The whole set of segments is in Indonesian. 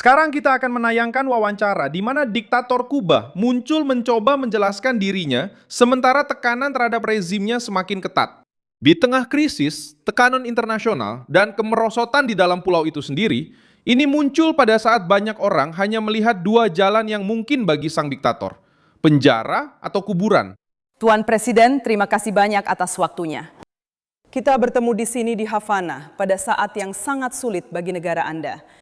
Sekarang kita akan menayangkan wawancara di mana diktator Kuba muncul mencoba menjelaskan dirinya sementara tekanan terhadap rezimnya semakin ketat. Di tengah krisis, tekanan internasional, dan kemerosotan di dalam pulau itu sendiri, ini muncul pada saat banyak orang hanya melihat dua jalan yang mungkin bagi sang diktator, penjara atau kuburan. Tuan Presiden, terima kasih banyak atas waktunya. Kita bertemu di sini di Havana pada saat yang sangat sulit bagi negara Anda.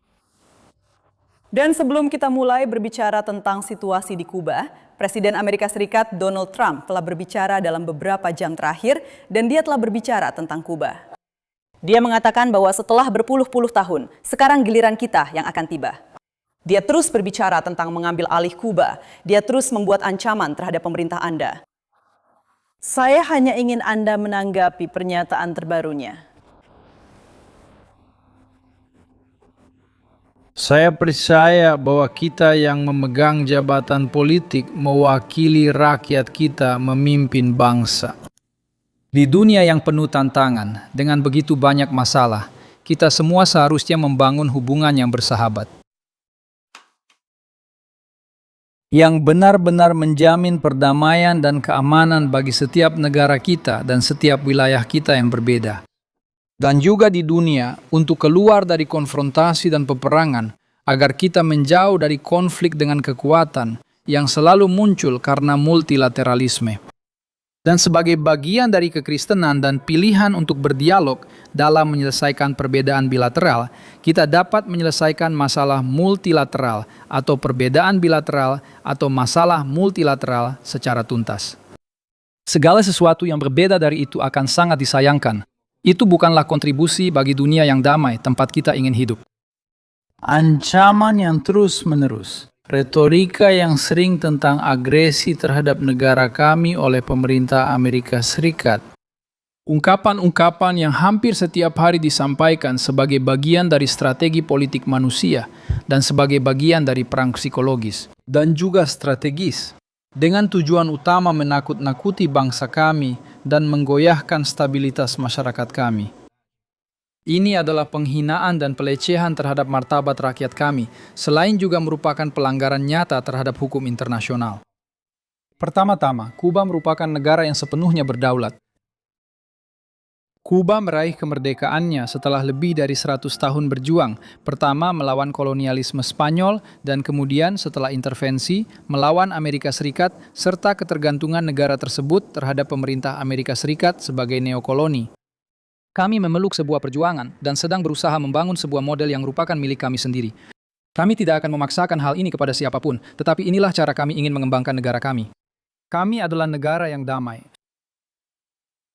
Dan sebelum kita mulai berbicara tentang situasi di Kuba, Presiden Amerika Serikat Donald Trump telah berbicara dalam beberapa jam terakhir dan dia telah berbicara tentang Kuba. Dia mengatakan bahwa setelah berpuluh-puluh tahun, sekarang giliran kita yang akan tiba. Dia terus berbicara tentang mengambil alih Kuba. Dia terus membuat ancaman terhadap pemerintah Anda. Saya hanya ingin Anda menanggapi pernyataan terbarunya. Saya percaya bahwa kita yang memegang jabatan politik mewakili rakyat kita memimpin bangsa. Di dunia yang penuh tantangan, dengan begitu banyak masalah, kita semua seharusnya membangun hubungan yang bersahabat. Yang benar-benar menjamin perdamaian dan keamanan bagi setiap negara kita dan setiap wilayah kita yang berbeda. Dan juga di dunia untuk keluar dari konfrontasi dan peperangan agar kita menjauh dari konflik dengan kekuatan yang selalu muncul karena multilateralisme. Dan sebagai bagian dari kekristenan dan pilihan untuk berdialog dalam menyelesaikan perbedaan bilateral, kita dapat menyelesaikan masalah multilateral atau perbedaan bilateral atau masalah multilateral secara tuntas. Segala sesuatu yang berbeda dari itu akan sangat disayangkan. Itu bukanlah kontribusi bagi dunia yang damai tempat kita ingin hidup. Ancaman yang terus-menerus, retorika yang sering tentang agresi terhadap negara kami oleh pemerintah Amerika Serikat, ungkapan-ungkapan yang hampir setiap hari disampaikan sebagai bagian dari strategi politik manusia dan sebagai bagian dari perang psikologis, dan juga strategis, dengan tujuan utama menakut-nakuti bangsa kami dan menggoyahkan stabilitas masyarakat kami. Ini adalah penghinaan dan pelecehan terhadap martabat rakyat kami, selain juga merupakan pelanggaran nyata terhadap hukum internasional. Pertama-tama, Kuba merupakan negara yang sepenuhnya berdaulat. Kuba meraih kemerdekaannya setelah lebih dari 100 tahun berjuang, pertama melawan kolonialisme Spanyol dan kemudian setelah intervensi melawan Amerika Serikat serta ketergantungan negara tersebut terhadap pemerintah Amerika Serikat sebagai neokoloni. Kami memeluk sebuah perjuangan dan sedang berusaha membangun sebuah model yang merupakan milik kami sendiri. Kami tidak akan memaksakan hal ini kepada siapapun, tetapi inilah cara kami ingin mengembangkan negara kami. Kami adalah negara yang damai.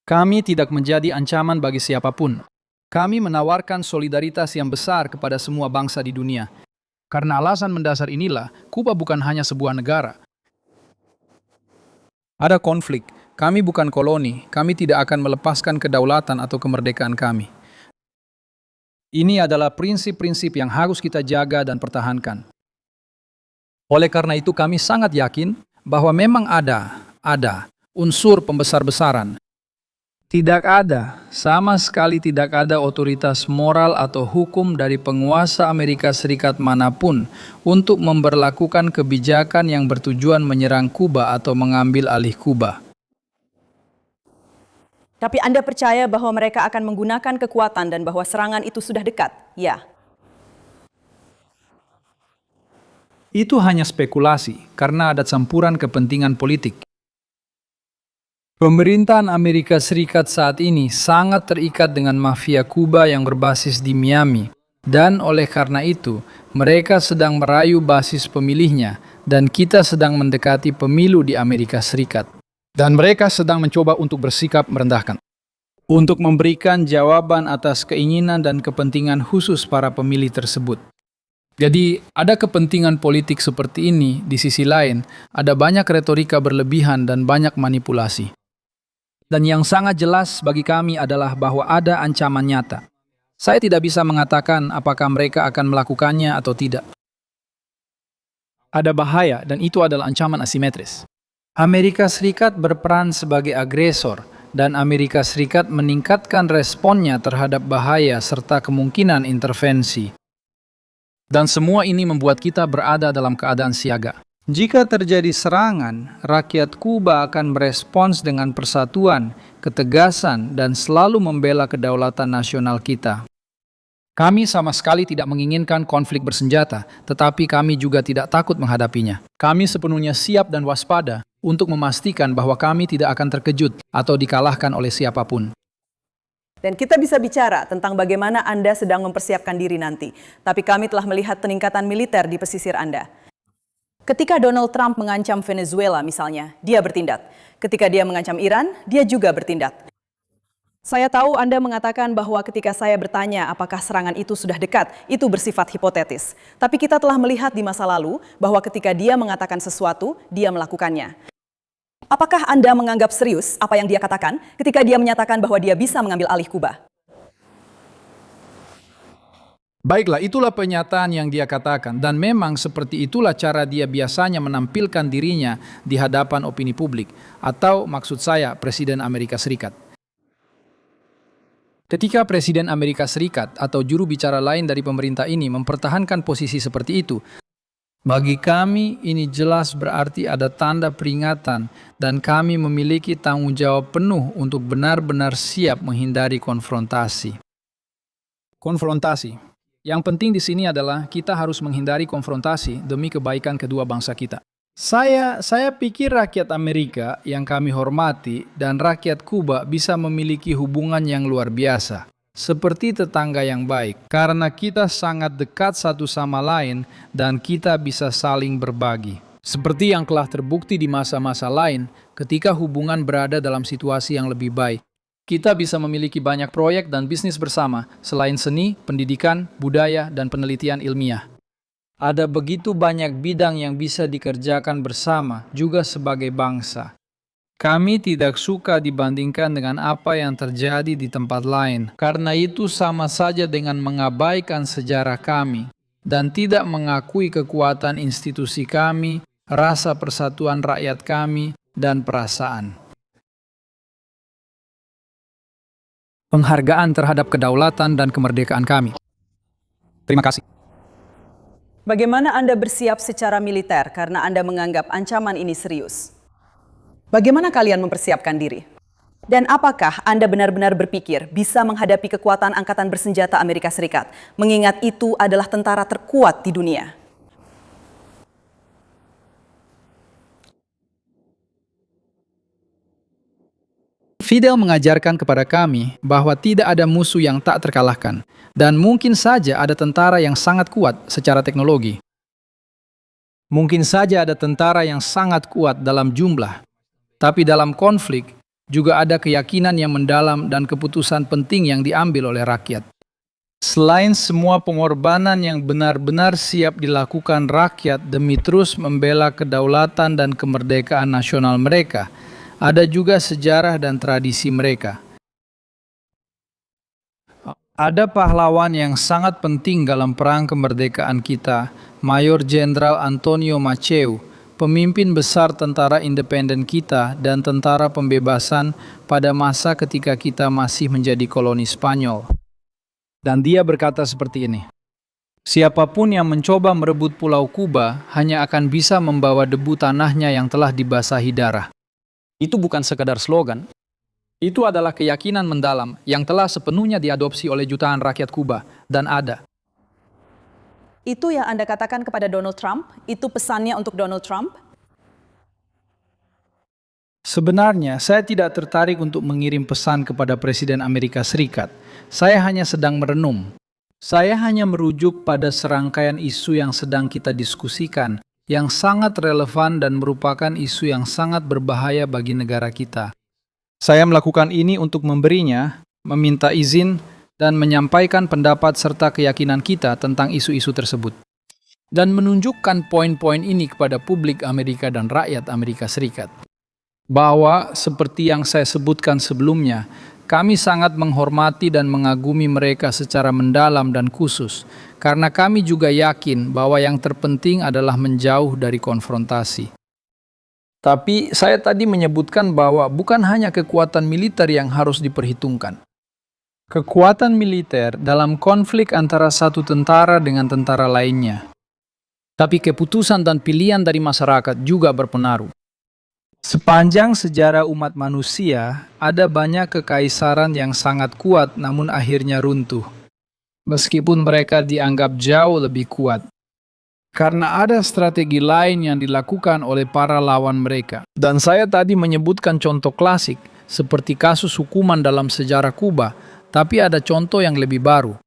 Kami tidak menjadi ancaman bagi siapapun. Kami menawarkan solidaritas yang besar kepada semua bangsa di dunia. Karena alasan mendasar inilah, Kuba bukan hanya sebuah negara. Ada konflik. Kami bukan koloni. Kami tidak akan melepaskan kedaulatan atau kemerdekaan kami. Ini adalah prinsip-prinsip yang harus kita jaga dan pertahankan. Oleh karena itu kami sangat yakin bahwa memang ada unsur pembesar-besaran. Tidak ada, sama sekali tidak ada otoritas moral atau hukum dari penguasa Amerika Serikat manapun untuk memberlakukan kebijakan yang bertujuan menyerang Kuba atau mengambil alih Kuba. Tapi Anda percaya bahwa mereka akan menggunakan kekuatan dan bahwa serangan itu sudah dekat? Ya. Itu hanya spekulasi karena ada campuran kepentingan politik. Pemerintahan Amerika Serikat saat ini sangat terikat dengan mafia Kuba yang berbasis di Miami. Dan oleh karena itu, mereka sedang merayu basis pemilihnya dan kita sedang mendekati pemilu di Amerika Serikat. Dan mereka sedang mencoba untuk bersikap merendahkan. Untuk memberikan jawaban atas keinginan dan kepentingan khusus para pemilih tersebut. Jadi, ada kepentingan politik seperti ini, di sisi lain, ada banyak retorika berlebihan dan banyak manipulasi. Dan yang sangat jelas bagi kami adalah bahwa ada ancaman nyata. Saya tidak bisa mengatakan apakah mereka akan melakukannya atau tidak. Ada bahaya dan itu adalah ancaman asimetris. Amerika Serikat berperan sebagai agresor dan Amerika Serikat meningkatkan responnya terhadap bahaya serta kemungkinan intervensi. Dan semua ini membuat kita berada dalam keadaan siaga. Jika terjadi serangan, rakyat Kuba akan merespons dengan persatuan, ketegasan, dan selalu membela kedaulatan nasional kita. Kami sama sekali tidak menginginkan konflik bersenjata, tetapi kami juga tidak takut menghadapinya. Kami sepenuhnya siap dan waspada untuk memastikan bahwa kami tidak akan terkejut atau dikalahkan oleh siapapun. Dan kita bisa bicara tentang bagaimana Anda sedang mempersiapkan diri nanti. Tapi kami telah melihat peningkatan militer di pesisir Anda. Ketika Donald Trump mengancam Venezuela misalnya, dia bertindak. Ketika dia mengancam Iran, dia juga bertindak. Saya tahu Anda mengatakan bahwa ketika saya bertanya apakah serangan itu sudah dekat, itu bersifat hipotetis. Tapi kita telah melihat di masa lalu bahwa ketika dia mengatakan sesuatu, dia melakukannya. Apakah Anda menganggap serius apa yang dia katakan ketika dia menyatakan bahwa dia bisa mengambil alih Kuba? Baiklah, itulah pernyataan yang dia katakan, dan memang seperti itulah cara dia biasanya menampilkan dirinya di hadapan opini publik, atau maksud saya Presiden Amerika Serikat. Ketika Presiden Amerika Serikat atau juru bicara lain dari pemerintah ini mempertahankan posisi seperti itu, bagi kami ini jelas berarti ada tanda peringatan dan kami memiliki tanggung jawab penuh untuk benar-benar siap menghindari konfrontasi. Konfrontasi. Yang penting di sini adalah kita harus menghindari konfrontasi demi kebaikan kedua bangsa kita. Saya pikir rakyat Amerika yang kami hormati dan rakyat Kuba bisa memiliki hubungan yang luar biasa, seperti tetangga yang baik, karena kita sangat dekat satu sama lain dan kita bisa saling berbagi. Seperti yang telah terbukti di masa-masa lain, ketika hubungan berada dalam situasi yang lebih baik. Kita bisa memiliki banyak proyek dan bisnis bersama, selain seni, pendidikan, budaya, dan penelitian ilmiah. Ada begitu banyak bidang yang bisa dikerjakan bersama, juga sebagai bangsa. Kami tidak suka dibandingkan dengan apa yang terjadi di tempat lain, karena itu sama saja dengan mengabaikan sejarah kami, dan tidak mengakui kekuatan institusi kami, rasa persatuan rakyat kami, dan perasaan. Penghargaan terhadap kedaulatan dan kemerdekaan kami. Terima kasih. Bagaimana Anda bersiap secara militer karena Anda menganggap ancaman ini serius? Bagaimana kalian mempersiapkan diri? Dan apakah Anda benar-benar berpikir bisa menghadapi kekuatan angkatan bersenjata Amerika Serikat, mengingat itu adalah tentara terkuat di dunia? Fidel mengajarkan kepada kami bahwa tidak ada musuh yang tak terkalahkan, dan mungkin saja ada tentara yang sangat kuat secara teknologi. Mungkin saja ada tentara yang sangat kuat dalam jumlah, tapi dalam konflik juga ada keyakinan yang mendalam dan keputusan penting yang diambil oleh rakyat. Selain semua pengorbanan yang benar-benar siap dilakukan rakyat demi terus membela kedaulatan dan kemerdekaan nasional mereka, ada juga sejarah dan tradisi mereka. Ada pahlawan yang sangat penting dalam perang kemerdekaan kita, Mayor Jenderal Antonio Maceo, pemimpin besar tentara independen kita dan tentara pembebasan pada masa ketika kita masih menjadi koloni Spanyol. Dan dia berkata seperti ini, "Siapapun yang mencoba merebut Pulau Kuba hanya akan bisa membawa debu tanahnya yang telah dibasahi darah." Itu bukan sekadar slogan. Itu adalah keyakinan mendalam yang telah sepenuhnya diadopsi oleh jutaan rakyat Kuba dan ada. Itu yang Anda katakan kepada Donald Trump? Itu pesannya untuk Donald Trump? Sebenarnya, saya tidak tertarik untuk mengirim pesan kepada Presiden Amerika Serikat. Saya hanya sedang merenung. Saya hanya merujuk pada serangkaian isu yang sedang kita diskusikan, yang sangat relevan dan merupakan isu yang sangat berbahaya bagi negara kita. Saya melakukan ini untuk memberinya, meminta izin, dan menyampaikan pendapat serta keyakinan kita tentang isu-isu tersebut. Dan menunjukkan poin-poin ini kepada publik Amerika dan rakyat Amerika Serikat. Bahwa, seperti yang saya sebutkan sebelumnya, kami sangat menghormati dan mengagumi mereka secara mendalam dan khusus, karena kami juga yakin bahwa yang terpenting adalah menjauh dari konfrontasi. Tapi saya tadi menyebutkan bahwa bukan hanya kekuatan militer yang harus diperhitungkan. kekuatan militer dalam konflik antara satu tentara dengan tentara lainnya. Tapi keputusan dan pilihan dari masyarakat juga berpengaruh. Sepanjang sejarah umat manusia, ada banyak kekaisaran yang sangat kuat namun akhirnya runtuh. Meskipun mereka dianggap jauh lebih kuat. Karena ada strategi lain yang dilakukan oleh para lawan mereka. Dan saya tadi menyebutkan contoh klasik, seperti kasus hukuman dalam sejarah Kuba, tapi ada contoh yang lebih baru.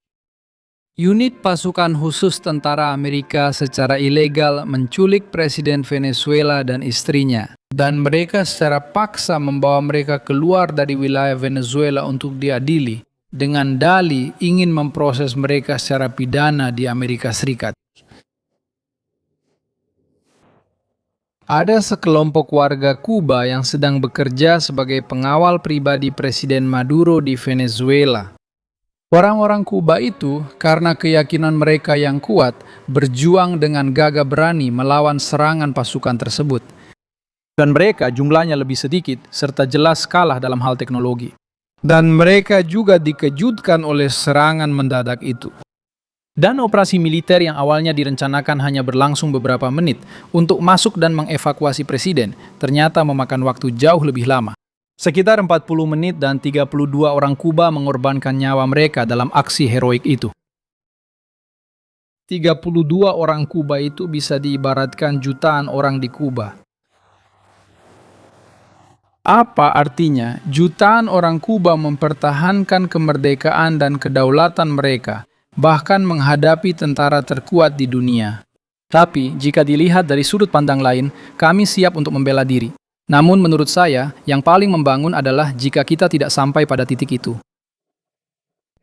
Unit pasukan khusus tentara Amerika secara ilegal menculik Presiden Venezuela dan istrinya. Dan mereka secara paksa membawa mereka keluar dari wilayah Venezuela untuk diadili, dengan dalih ingin memproses mereka secara pidana di Amerika Serikat. Ada sekelompok warga Kuba yang sedang bekerja sebagai pengawal pribadi Presiden Maduro di Venezuela. Orang-orang Kuba itu, karena keyakinan mereka yang kuat, berjuang dengan gagah berani melawan serangan pasukan tersebut. Dan mereka jumlahnya lebih sedikit, serta jelas kalah dalam hal teknologi. Dan mereka juga dikejutkan oleh serangan mendadak itu. Dan operasi militer yang awalnya direncanakan hanya berlangsung beberapa menit untuk masuk dan mengevakuasi presiden, ternyata memakan waktu jauh lebih lama. Sekitar 40 menit dan 32 orang Kuba mengorbankan nyawa mereka dalam aksi heroik itu. 32 orang Kuba itu bisa diibaratkan jutaan orang di Kuba. Apa artinya jutaan orang Kuba mempertahankan kemerdekaan dan kedaulatan mereka, bahkan menghadapi tentara terkuat di dunia? Tapi, jika dilihat dari sudut pandang lain, kami siap untuk membela diri. Namun menurut saya, yang paling membangun adalah jika kita tidak sampai pada titik itu.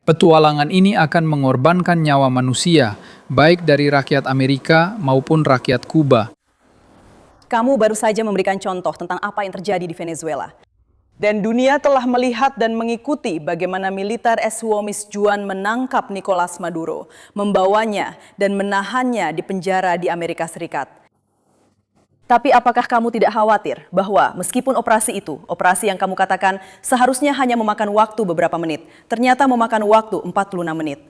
Petualangan ini akan mengorbankan nyawa manusia, baik dari rakyat Amerika maupun rakyat Kuba. Kamu baru saja memberikan contoh tentang apa yang terjadi di Venezuela. Dan dunia telah melihat dan mengikuti bagaimana militer Eswomis Juan menangkap Nicolas Maduro, membawanya dan menahannya di penjara di Amerika Serikat. Tapi apakah kamu tidak khawatir bahwa meskipun operasi itu, operasi yang kamu katakan seharusnya hanya memakan waktu beberapa menit, ternyata memakan waktu 46 menit?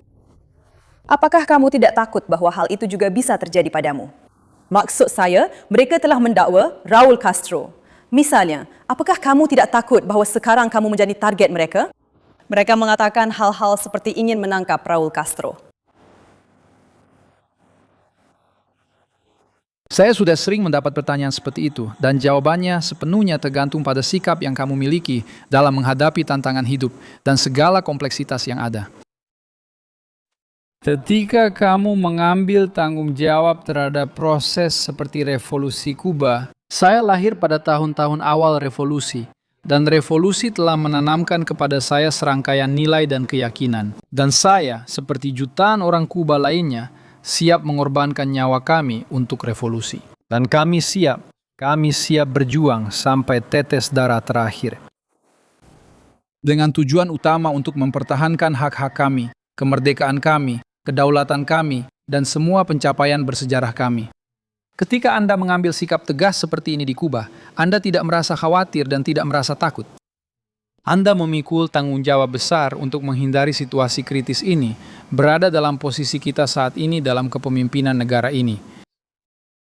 Apakah kamu tidak takut bahwa hal itu juga bisa terjadi padamu? Maksud saya, mereka telah mendakwa Raul Castro. Misalnya, apakah kamu tidak takut bahwa sekarang kamu menjadi target mereka? Mereka mengatakan hal-hal seperti ingin menangkap Raul Castro. Saya sudah sering mendapat pertanyaan seperti itu, dan jawabannya sepenuhnya tergantung pada sikap yang kamu miliki dalam menghadapi tantangan hidup dan segala kompleksitas yang ada. Ketika kamu mengambil tanggung jawab terhadap proses seperti revolusi Kuba, saya lahir pada tahun-tahun awal revolusi, dan revolusi telah menanamkan kepada saya serangkaian nilai dan keyakinan. Dan saya, seperti jutaan orang Kuba lainnya, siap mengorbankan nyawa kami untuk revolusi. Dan kami siap berjuang sampai tetes darah terakhir. Dengan tujuan utama untuk mempertahankan hak-hak kami, kemerdekaan kami, kedaulatan kami, dan semua pencapaian bersejarah kami. Ketika Anda mengambil sikap tegas seperti ini di Kuba, Anda tidak merasa khawatir dan tidak merasa takut. Anda memikul tanggung jawab besar untuk menghindari situasi kritis ini, berada dalam posisi kita saat ini dalam kepemimpinan negara ini.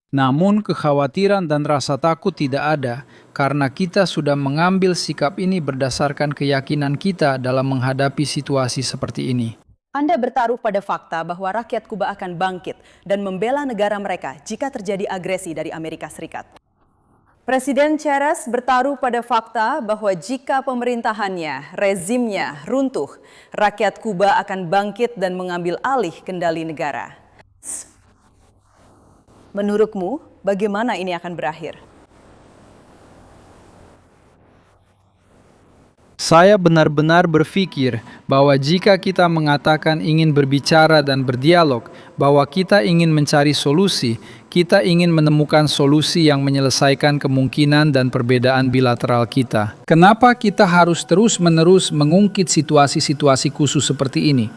Namun kekhawatiran dan rasa takut tidak ada, karena kita sudah mengambil sikap ini berdasarkan keyakinan kita dalam menghadapi situasi seperti ini. Anda bertaruh pada fakta bahwa rakyat Kuba akan bangkit dan membela negara mereka jika terjadi agresi dari Amerika Serikat. Presiden Chares bertaruh pada fakta bahwa jika pemerintahannya, rezimnya runtuh, rakyat Kuba akan bangkit dan mengambil alih kendali negara. Menurutmu, bagaimana ini akan berakhir? Saya benar-benar berpikir bahwa jika kita mengatakan ingin berbicara dan berdialog, bahwa kita ingin mencari solusi, kita ingin menemukan solusi yang menyelesaikan kemungkinan dan perbedaan bilateral kita. Kenapa kita harus terus-menerus mengungkit situasi-situasi khusus seperti ini?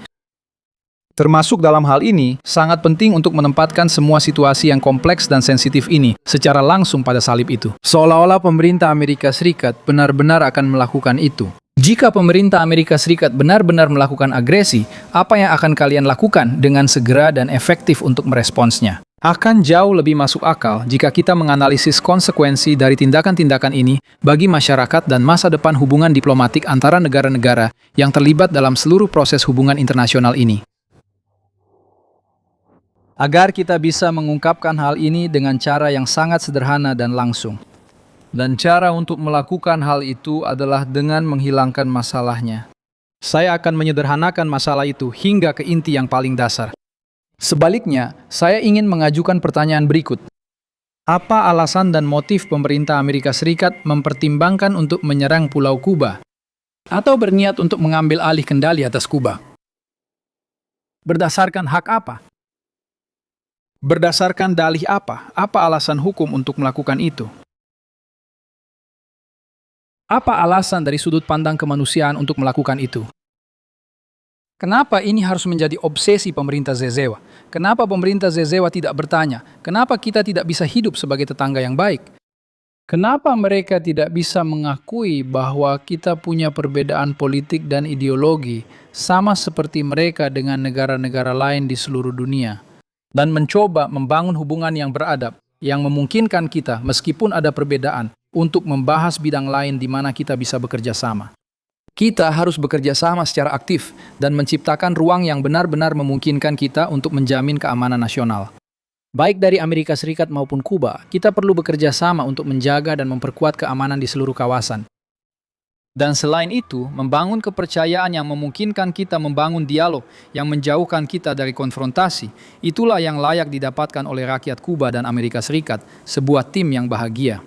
Termasuk dalam hal ini, sangat penting untuk menempatkan semua situasi yang kompleks dan sensitif ini secara langsung pada salib itu. Seolah-olah pemerintah Amerika Serikat benar-benar akan melakukan itu. Jika pemerintah Amerika Serikat benar-benar melakukan agresi, apa yang akan kalian lakukan dengan segera dan efektif untuk meresponsnya? Akan jauh lebih masuk akal jika kita menganalisis konsekuensi dari tindakan-tindakan ini bagi masyarakat dan masa depan hubungan diplomatik antara negara-negara yang terlibat dalam seluruh proses hubungan internasional ini. Agar kita bisa mengungkapkan hal ini dengan cara yang sangat sederhana dan langsung. Dan cara untuk melakukan hal itu adalah dengan menghilangkan masalahnya. Saya akan menyederhanakan masalah itu hingga ke inti yang paling dasar. Sebaliknya, saya ingin mengajukan pertanyaan berikut. Apa alasan dan motif pemerintah Amerika Serikat mempertimbangkan untuk menyerang Pulau Kuba? Atau berniat untuk mengambil alih kendali atas Kuba? Berdasarkan hak apa? Berdasarkan dalih apa? Apa alasan hukum untuk melakukan itu? Apa alasan dari sudut pandang kemanusiaan untuk melakukan itu? Kenapa ini harus menjadi obsesi pemerintah Zezewa? Kenapa pemerintah Zezewa tidak bertanya, kenapa kita tidak bisa hidup sebagai tetangga yang baik? Kenapa mereka tidak bisa mengakui bahwa kita punya perbedaan politik dan ideologi sama seperti mereka dengan negara-negara lain di seluruh dunia? Dan mencoba membangun hubungan yang beradab, yang memungkinkan kita meskipun ada perbedaan untuk membahas bidang lain di mana kita bisa bekerja sama. Kita harus bekerja sama secara aktif dan menciptakan ruang yang benar-benar memungkinkan kita untuk menjamin keamanan nasional. Baik dari Amerika Serikat maupun Kuba, kita perlu bekerja sama untuk menjaga dan memperkuat keamanan di seluruh kawasan. Dan selain itu, membangun kepercayaan yang memungkinkan kita membangun dialog yang menjauhkan kita dari konfrontasi, itulah yang layak didapatkan oleh rakyat Kuba dan Amerika Serikat, sebuah tim yang bahagia.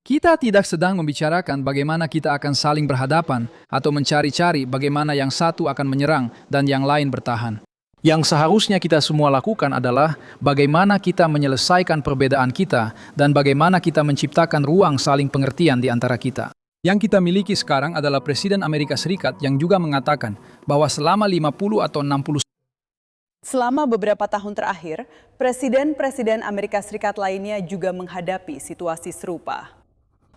Kita tidak sedang membicarakan bagaimana kita akan saling berhadapan atau mencari-cari bagaimana yang satu akan menyerang dan yang lain bertahan. Yang seharusnya kita semua lakukan adalah bagaimana kita menyelesaikan perbedaan kita dan bagaimana kita menciptakan ruang saling pengertian di antara kita. Yang kita miliki sekarang adalah Presiden Amerika Serikat yang juga mengatakan bahwa selama 50 atau 60 Selama beberapa tahun terakhir, presiden-presiden Amerika Serikat lainnya juga menghadapi situasi serupa.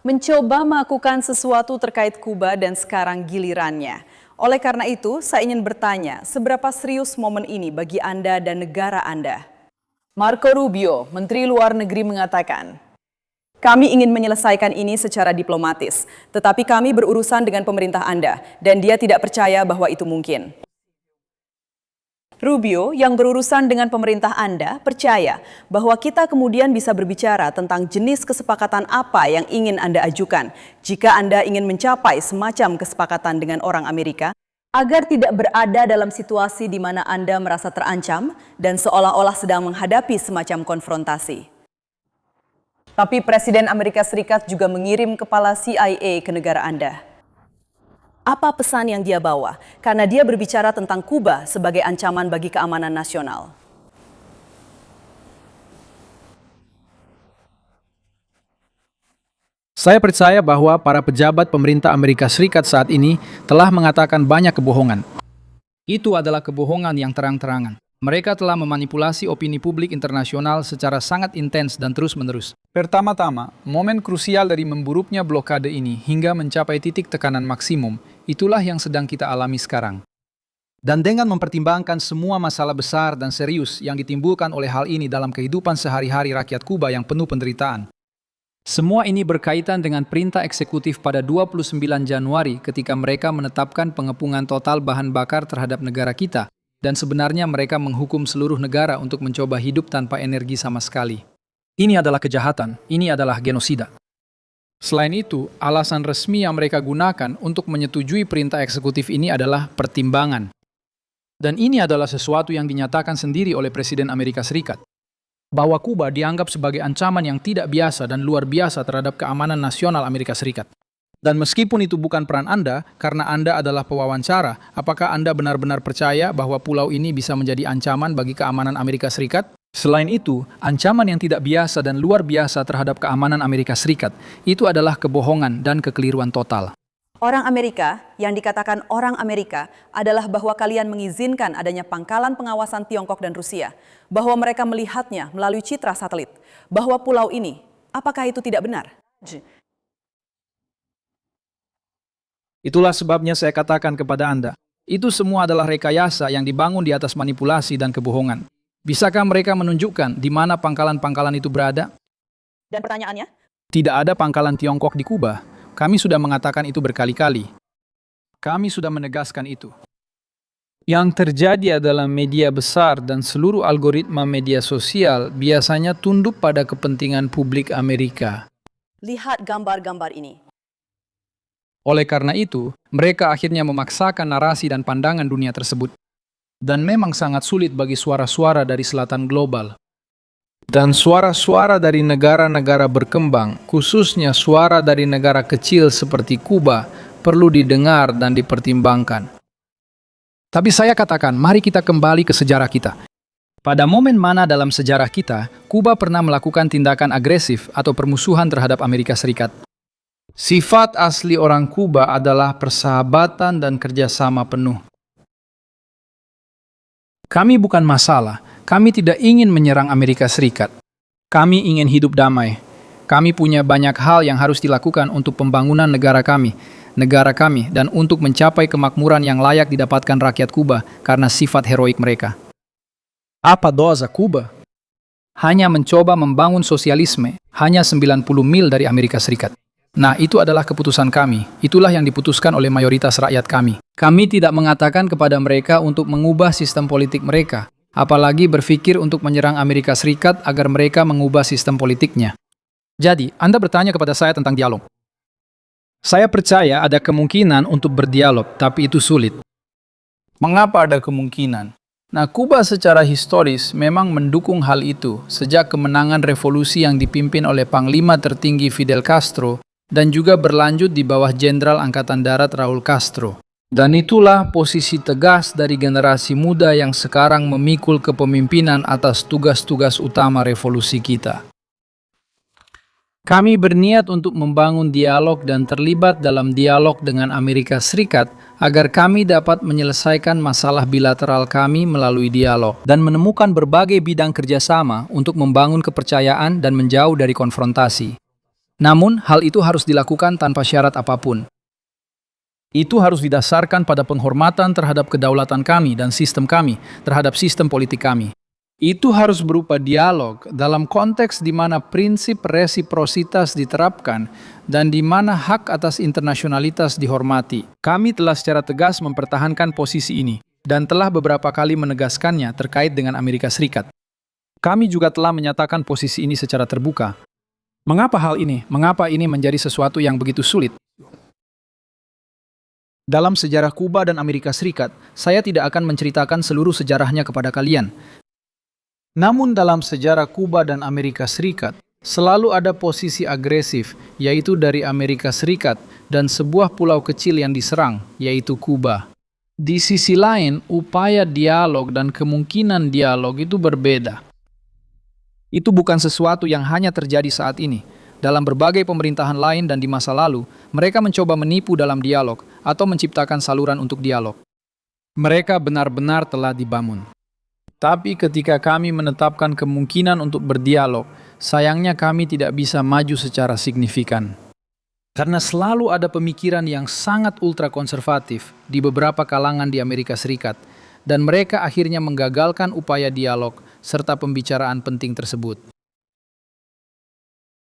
Mencoba melakukan sesuatu terkait Kuba dan sekarang gilirannya. Oleh karena itu, saya ingin bertanya, seberapa serius momen ini bagi Anda dan negara Anda? Marco Rubio, Menteri Luar Negeri mengatakan, kami ingin menyelesaikan ini secara diplomatis, tetapi kami berurusan dengan pemerintah Anda, dan dia tidak percaya bahwa itu mungkin. Rubio yang berurusan dengan pemerintah Anda percaya bahwa kita kemudian bisa berbicara tentang jenis kesepakatan apa yang ingin Anda ajukan jika Anda ingin mencapai semacam kesepakatan dengan orang Amerika agar tidak berada dalam situasi di mana Anda merasa terancam dan seolah-olah sedang menghadapi semacam konfrontasi. Tapi Presiden Amerika Serikat juga mengirim kepala CIA ke negara Anda. Apa pesan yang dia bawa? Karena dia berbicara tentang Kuba sebagai ancaman bagi keamanan nasional. Saya percaya bahwa para pejabat pemerintah Amerika Serikat saat ini telah mengatakan banyak kebohongan. Itu adalah kebohongan yang terang-terangan. Mereka telah memanipulasi opini publik internasional secara sangat intens dan terus-menerus. Pertama-tama, momen krusial dari memburuknya blokade ini hingga mencapai titik tekanan maksimum, itulah yang sedang kita alami sekarang. Dan dengan mempertimbangkan semua masalah besar dan serius yang ditimbulkan oleh hal ini dalam kehidupan sehari-hari rakyat Kuba yang penuh penderitaan. Semua ini berkaitan dengan perintah eksekutif pada 29 Januari ketika mereka menetapkan pengepungan total bahan bakar terhadap negara kita. Dan sebenarnya mereka menghukum seluruh negara untuk mencoba hidup tanpa energi sama sekali. Ini adalah kejahatan, ini adalah genosida. Selain itu, alasan resmi yang mereka gunakan untuk menyetujui perintah eksekutif ini adalah pertimbangan. Dan ini adalah sesuatu yang dinyatakan sendiri oleh Presiden Amerika Serikat. Bahwa Kuba dianggap sebagai ancaman yang tidak biasa dan luar biasa terhadap keamanan nasional Amerika Serikat. Dan meskipun itu bukan peran Anda, karena Anda adalah pewawancara, apakah Anda benar-benar percaya bahwa pulau ini bisa menjadi ancaman bagi keamanan Amerika Serikat? Selain itu, ancaman yang tidak biasa dan luar biasa terhadap keamanan Amerika Serikat, itu adalah kebohongan dan kekeliruan total. Orang Amerika, yang dikatakan orang Amerika, adalah bahwa kalian mengizinkan adanya pangkalan pengawasan Tiongkok dan Rusia, bahwa mereka melihatnya melalui citra satelit, bahwa pulau ini, apakah itu tidak benar? Itulah sebabnya saya katakan kepada Anda, itu semua adalah rekayasa yang dibangun di atas manipulasi dan kebohongan. Bisakah mereka menunjukkan di mana pangkalan-pangkalan itu berada? Dan pertanyaannya? Tidak ada pangkalan Tiongkok di Kuba. Kami sudah mengatakan itu berkali-kali. Kami sudah menegaskan itu. Yang terjadi adalah media besar dan seluruh algoritma media sosial biasanya tunduk pada kepentingan publik Amerika. Lihat gambar-gambar ini. Oleh karena itu, mereka akhirnya memaksakan narasi dan pandangan dunia tersebut. Dan memang sangat sulit bagi suara-suara dari selatan global. Dan suara-suara dari negara-negara berkembang, khususnya suara dari negara kecil seperti Kuba, perlu didengar dan dipertimbangkan. Tapi saya katakan, mari kita kembali ke sejarah kita. Pada momen mana dalam sejarah kita, Kuba pernah melakukan tindakan agresif atau permusuhan terhadap Amerika Serikat? Sifat asli orang Kuba adalah persahabatan dan kerjasama penuh. Kami bukan masalah, kami tidak ingin menyerang Amerika Serikat. Kami ingin hidup damai. Kami punya banyak hal yang harus dilakukan untuk pembangunan negara kami, dan untuk mencapai kemakmuran yang layak didapatkan rakyat Kuba karena sifat heroik mereka. Apa dosa Kuba? Hanya mencoba membangun sosialisme, hanya 90 mil dari Amerika Serikat. Nah, itu adalah keputusan kami. Itulah yang diputuskan oleh mayoritas rakyat kami. Kami tidak mengatakan kepada mereka untuk mengubah sistem politik mereka, apalagi berpikir untuk menyerang Amerika Serikat agar mereka mengubah sistem politiknya. Jadi, Anda bertanya kepada saya tentang dialog. Saya percaya ada kemungkinan untuk berdialog, tapi itu sulit. Mengapa ada kemungkinan? Nah, Kuba secara historis memang mendukung hal itu sejak kemenangan revolusi yang dipimpin oleh Panglima tertinggi Fidel Castro dan juga berlanjut di bawah Jenderal Angkatan Darat Raul Castro. Dan itulah posisi tegas dari generasi muda yang sekarang memikul kepemimpinan atas tugas-tugas utama revolusi kita. Kami berniat untuk membangun dialog dan terlibat dalam dialog dengan Amerika Serikat agar kami dapat menyelesaikan masalah bilateral kami melalui dialog dan menemukan berbagai bidang kerjasama untuk membangun kepercayaan dan menjauh dari konfrontasi. Namun, hal itu harus dilakukan tanpa syarat apapun. Itu harus didasarkan pada penghormatan terhadap kedaulatan kami dan sistem kami, terhadap sistem politik kami. Itu harus berupa dialog dalam konteks di mana prinsip resiprositas diterapkan dan di mana hak atas internasionalitas dihormati. Kami telah secara tegas mempertahankan posisi ini dan telah beberapa kali menegaskannya terkait dengan Amerika Serikat. Kami juga telah menyatakan posisi ini secara terbuka. Mengapa hal ini? Mengapa ini menjadi sesuatu yang begitu sulit? Dalam sejarah Kuba dan Amerika Serikat, saya tidak akan menceritakan seluruh sejarahnya kepada kalian. Namun dalam sejarah Kuba dan Amerika Serikat, selalu ada posisi agresif, yaitu dari Amerika Serikat, dan sebuah pulau kecil yang diserang, yaitu Kuba. Di sisi lain, upaya dialog dan kemungkinan dialog itu berbeda. Itu bukan sesuatu yang hanya terjadi saat ini. Dalam berbagai pemerintahan lain dan di masa lalu, mereka mencoba menipu dalam dialog atau menciptakan saluran untuk dialog. Mereka benar-benar telah dibangun. Tapi ketika kami menetapkan kemungkinan untuk berdialog, sayangnya kami tidak bisa maju secara signifikan. Karena selalu ada pemikiran yang sangat ultrakonservatif di beberapa kalangan di Amerika Serikat, dan mereka akhirnya menggagalkan upaya dialog serta pembicaraan penting tersebut.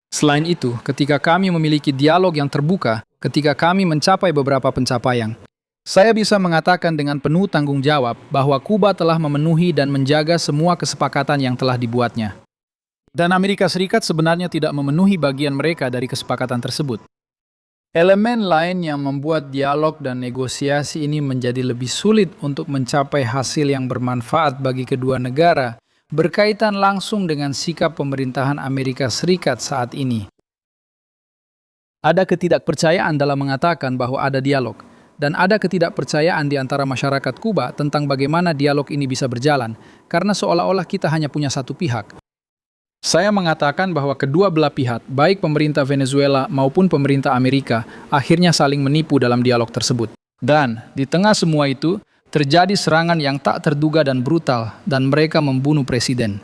Selain itu, ketika kami memiliki dialog yang terbuka, ketika kami mencapai beberapa pencapaian, saya bisa mengatakan dengan penuh tanggung jawab bahwa Kuba telah memenuhi dan menjaga semua kesepakatan yang telah dibuatnya. Dan Amerika Serikat sebenarnya tidak memenuhi bagian mereka dari kesepakatan tersebut. Elemen lain yang membuat dialog dan negosiasi ini menjadi lebih sulit untuk mencapai hasil yang bermanfaat bagi kedua negara berkaitan langsung dengan sikap pemerintahan Amerika Serikat saat ini. Ada ketidakpercayaan dalam mengatakan bahwa ada dialog. Dan ada ketidakpercayaan di antara masyarakat Kuba tentang bagaimana dialog ini bisa berjalan, karena seolah-olah kita hanya punya satu pihak. Saya mengatakan bahwa kedua belah pihak, baik pemerintah Venezuela maupun pemerintah Amerika, akhirnya saling menipu dalam dialog tersebut. Dan di tengah semua itu, terjadi serangan yang tak terduga dan brutal, dan mereka membunuh presiden.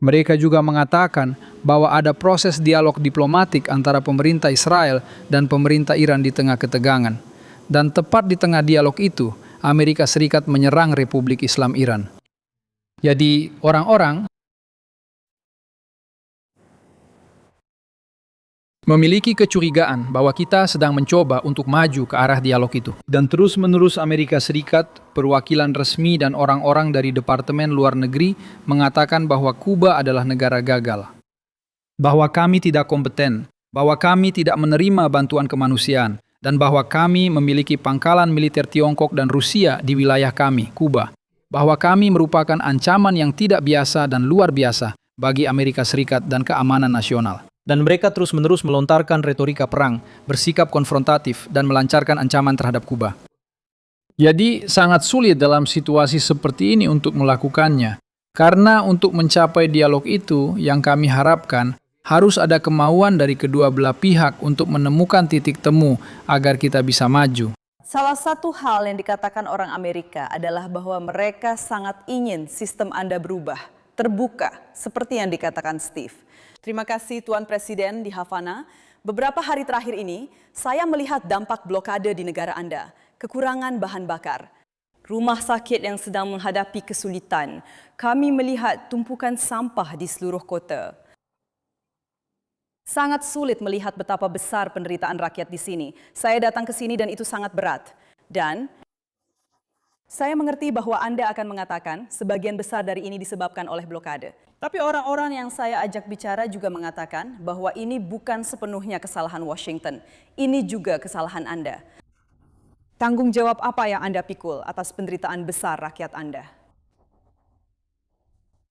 Mereka juga mengatakan bahwa ada proses dialog diplomatik antara pemerintah Israel dan pemerintah Iran di tengah ketegangan. Dan tepat di tengah dialog itu, Amerika Serikat menyerang Republik Islam Iran. Jadi orang-orang memiliki kecurigaan bahwa kita sedang mencoba untuk maju ke arah dialog itu. Dan terus-menerus Amerika Serikat, perwakilan resmi dan orang-orang dari Departemen Luar Negeri mengatakan bahwa Kuba adalah negara gagal. Bahwa kami tidak kompeten, bahwa kami tidak menerima bantuan kemanusiaan, dan bahwa kami memiliki pangkalan militer Tiongkok dan Rusia di wilayah kami, Kuba. Bahwa kami merupakan ancaman yang tidak biasa dan luar biasa bagi Amerika Serikat dan keamanan nasional. Dan mereka terus-menerus melontarkan retorika perang, bersikap konfrontatif, dan melancarkan ancaman terhadap Kuba. Jadi sangat sulit dalam situasi seperti ini untuk melakukannya. Karena untuk mencapai dialog itu, yang kami harapkan, harus ada kemauan dari kedua belah pihak untuk menemukan titik temu agar kita bisa maju. Salah satu hal yang dikatakan orang Amerika adalah bahwa mereka sangat ingin sistem Anda berubah, terbuka, seperti yang dikatakan Steve. Terima kasih Tuan Presiden di Havana. Beberapa hari terakhir ini, saya melihat dampak blokade di negara Anda. Kekurangan bahan bakar. Rumah sakit yang sedang menghadapi kesulitan. Kami melihat tumpukan sampah di seluruh kota. Sangat sulit melihat betapa besar penderitaan rakyat di sini. Saya datang ke sini dan itu sangat berat. Dan saya mengerti bahwa Anda akan mengatakan sebagian besar dari ini disebabkan oleh blokade. Tapi orang-orang yang saya ajak bicara juga mengatakan bahwa ini bukan sepenuhnya kesalahan Washington. Ini juga kesalahan Anda. Tanggung jawab apa yang Anda pikul atas penderitaan besar rakyat Anda?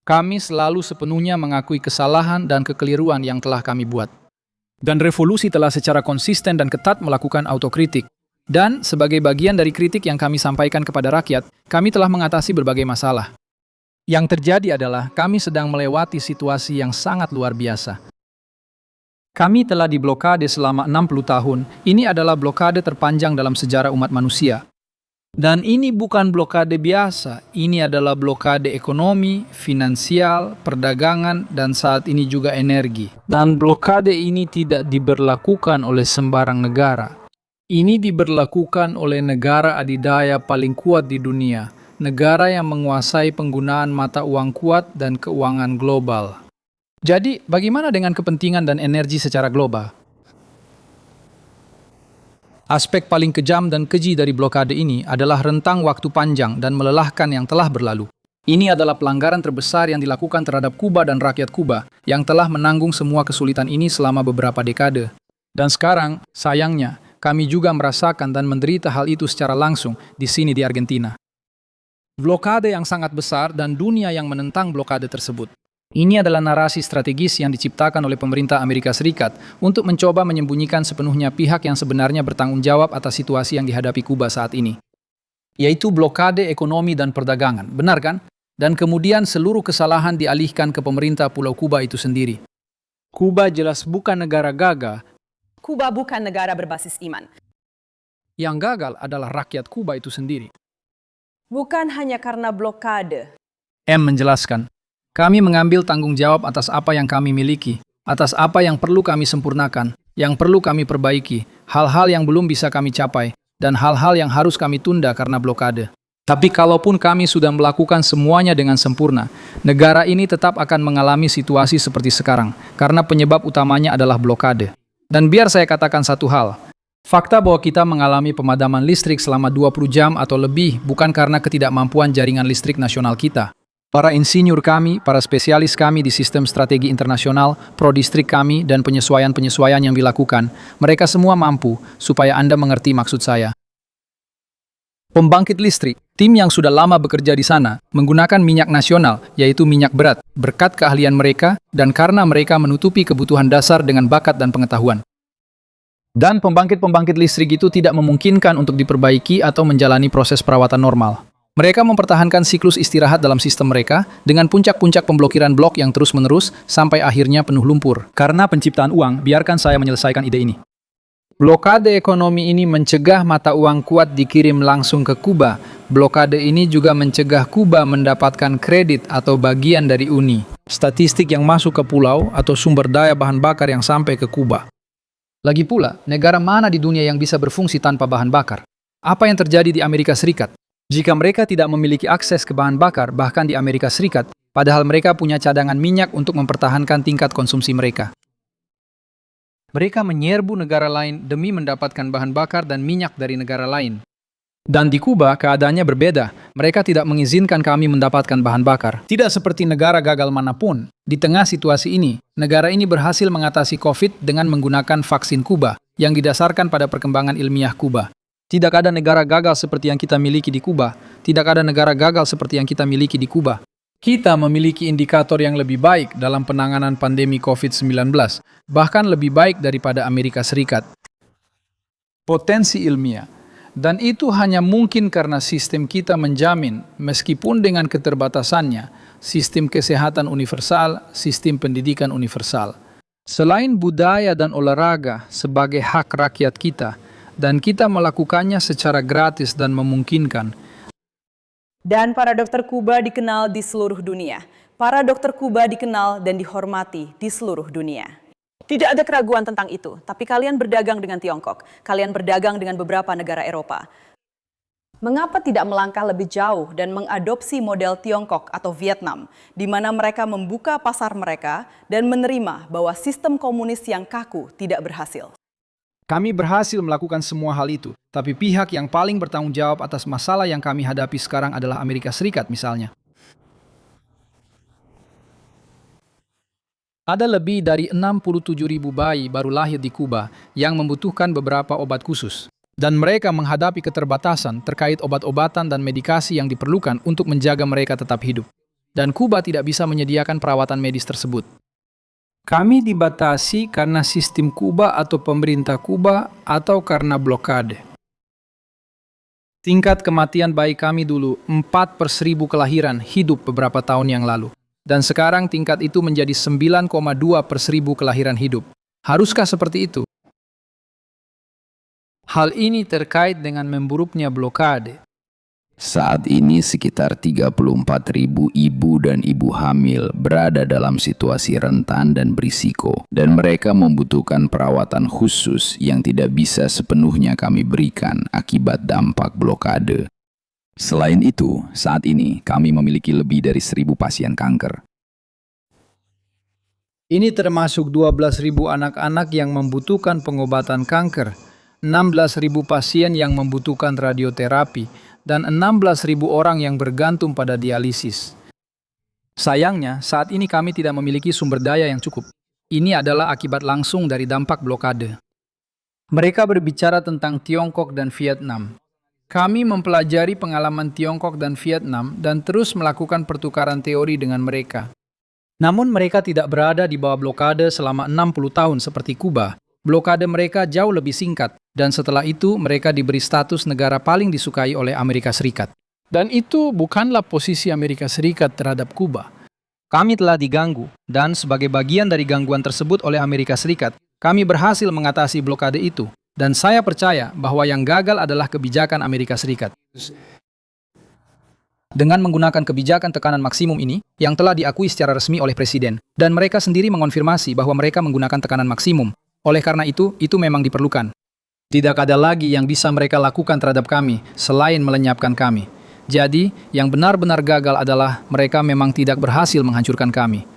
Kami selalu sepenuhnya mengakui kesalahan dan kekeliruan yang telah kami buat. Dan revolusi telah secara konsisten dan ketat melakukan autokritik. Dan sebagai bagian dari kritik yang kami sampaikan kepada rakyat, kami telah mengatasi berbagai masalah. Yang terjadi adalah kami sedang melewati situasi yang sangat luar biasa. Kami telah diblokade selama 60 tahun. Ini adalah blokade terpanjang dalam sejarah umat manusia. Dan ini bukan blokade biasa. Ini adalah blokade ekonomi, finansial, perdagangan, dan saat ini juga energi. Dan blokade ini tidak diberlakukan oleh sembarang negara. Ini diberlakukan oleh negara adidaya paling kuat di dunia. Negara yang menguasai penggunaan mata uang kuat dan keuangan global. Jadi, bagaimana dengan kepentingan dan energi secara global? Aspek paling kejam dan keji dari blokade ini adalah rentang waktu panjang dan melelahkan yang telah berlalu. Ini adalah pelanggaran terbesar yang dilakukan terhadap Kuba dan rakyat Kuba yang telah menanggung semua kesulitan ini selama beberapa dekade. Dan sekarang, sayangnya, kami juga merasakan dan menderita hal itu secara langsung di sini di Argentina. Blokade yang sangat besar dan dunia yang menentang blokade tersebut. Ini adalah narasi strategis yang diciptakan oleh pemerintah Amerika Serikat untuk mencoba menyembunyikan sepenuhnya pihak yang sebenarnya bertanggung jawab atas situasi yang dihadapi Kuba saat ini. Yaitu blokade ekonomi dan perdagangan, benar kan? Dan kemudian seluruh kesalahan dialihkan ke pemerintah Pulau Kuba itu sendiri. Kuba jelas bukan negara gagal. Kuba bukan negara berbasis iman. Yang gagal adalah rakyat Kuba itu sendiri. Bukan hanya karena blokade. M menjelaskan, kami mengambil tanggung jawab atas apa yang kami miliki, atas apa yang perlu kami sempurnakan, yang perlu kami perbaiki, hal-hal yang belum bisa kami capai, dan hal-hal yang harus kami tunda karena blokade. Tapi kalaupun kami sudah melakukan semuanya dengan sempurna, negara ini tetap akan mengalami situasi seperti sekarang, karena penyebab utamanya adalah blokade. Dan biar saya katakan satu hal, fakta bahwa kita mengalami pemadaman listrik selama 20 jam atau lebih bukan karena ketidakmampuan jaringan listrik nasional kita. Para insinyur kami, para spesialis kami di sistem strategi internasional, prodistrik kami, dan penyesuaian-penyesuaian yang dilakukan, mereka semua mampu, supaya Anda mengerti maksud saya. Pembangkit listrik, tim yang sudah lama bekerja di sana, menggunakan minyak nasional, yaitu minyak berat, berkat keahlian mereka, dan karena mereka menutupi kebutuhan dasar dengan bakat dan pengetahuan. Dan pembangkit-pembangkit listrik itu tidak memungkinkan untuk diperbaiki atau menjalani proses perawatan normal. Mereka mempertahankan siklus istirahat dalam sistem mereka dengan puncak-puncak pemblokiran blok yang terus-menerus sampai akhirnya penuh lumpur. Karena penciptaan uang, biarkan saya menyelesaikan ide ini. Blokade ekonomi ini mencegah mata uang kuat dikirim langsung ke Kuba. Blokade ini juga mencegah Kuba mendapatkan kredit atau bagian dari Uni. Statistik yang masuk ke pulau atau sumber daya bahan bakar yang sampai ke Kuba. Lagi pula, negara mana di dunia yang bisa berfungsi tanpa bahan bakar? Apa yang terjadi di Amerika Serikat? Jika mereka tidak memiliki akses ke bahan bakar, bahkan di Amerika Serikat, padahal mereka punya cadangan minyak untuk mempertahankan tingkat konsumsi mereka. Mereka menyerbu negara lain demi mendapatkan bahan bakar dan minyak dari negara lain. Dan di Kuba, keadaannya berbeda. Mereka tidak mengizinkan kami mendapatkan bahan bakar. Tidak seperti negara gagal manapun. Di tengah situasi ini, negara ini berhasil mengatasi COVID dengan menggunakan vaksin Kuba yang didasarkan pada perkembangan ilmiah Kuba. Tidak ada negara gagal seperti yang kita miliki di Kuba. Tidak ada negara gagal seperti yang kita miliki di Kuba. Kita memiliki indikator yang lebih baik dalam penanganan pandemi COVID-19, bahkan lebih baik daripada Amerika Serikat. Potensi ilmiah. Dan itu hanya mungkin karena sistem kita menjamin, meskipun dengan keterbatasannya, sistem kesehatan universal, sistem pendidikan universal. Selain budaya dan olahraga sebagai hak rakyat kita, dan kita melakukannya secara gratis dan memungkinkan. Dan para dokter Kuba dikenal di seluruh dunia. Para dokter Kuba dikenal dan dihormati di seluruh dunia. Tidak ada keraguan tentang itu, tapi kalian berdagang dengan Tiongkok. Kalian berdagang dengan beberapa negara Eropa. Mengapa tidak melangkah lebih jauh dan mengadopsi model Tiongkok atau Vietnam, di mana mereka membuka pasar mereka dan menerima bahwa sistem komunis yang kaku tidak berhasil? Kami berhasil melakukan semua hal itu, tapi pihak yang paling bertanggung jawab atas masalah yang kami hadapi sekarang adalah Amerika Serikat misalnya. Ada lebih dari 67.000 bayi baru lahir di Kuba yang membutuhkan beberapa obat khusus. Dan mereka menghadapi keterbatasan terkait obat-obatan dan medikasi yang diperlukan untuk menjaga mereka tetap hidup. Dan Kuba tidak bisa menyediakan perawatan medis tersebut. Kami dibatasi karena sistem Kuba atau pemerintah Kuba atau karena blokade. Tingkat kematian bayi kami dulu 4/1000 kelahiran hidup beberapa tahun yang lalu. Dan sekarang tingkat itu menjadi 9,2/1000 kelahiran hidup. Haruskah seperti itu? Hal ini terkait dengan memburuknya blokade. Saat ini sekitar 34.000 ibu dan ibu hamil berada dalam situasi rentan dan berisiko, dan mereka membutuhkan perawatan khusus yang tidak bisa sepenuhnya kami berikan akibat dampak blokade. Selain itu, saat ini kami memiliki lebih dari 1.000 pasien kanker. Ini termasuk 12.000 anak-anak yang membutuhkan pengobatan kanker, 16.000 pasien yang membutuhkan radioterapi, dan 16.000 orang yang bergantung pada dialisis. Sayangnya, saat ini kami tidak memiliki sumber daya yang cukup. Ini adalah akibat langsung dari dampak blokade. Mereka berbicara tentang Tiongkok dan Vietnam. Kami mempelajari pengalaman Tiongkok dan Vietnam dan terus melakukan pertukaran teori dengan mereka. Namun mereka tidak berada di bawah blokade selama 60 tahun seperti Kuba. Blokade mereka jauh lebih singkat, dan setelah itu mereka diberi status negara paling disukai oleh Amerika Serikat. Dan itu bukanlah posisi Amerika Serikat terhadap Kuba. Kami telah diganggu, dan sebagai bagian dari gangguan tersebut oleh Amerika Serikat, kami berhasil mengatasi blokade itu. Dan saya percaya bahwa yang gagal adalah kebijakan Amerika Serikat. Dengan menggunakan kebijakan tekanan maksimum ini, yang telah diakui secara resmi oleh Presiden, dan mereka sendiri mengonfirmasi bahwa mereka menggunakan tekanan maksimum. Oleh karena itu memang diperlukan. Tidak ada lagi yang bisa mereka lakukan terhadap kami selain melenyapkan kami. Jadi, yang benar-benar gagal adalah mereka memang tidak berhasil menghancurkan kami.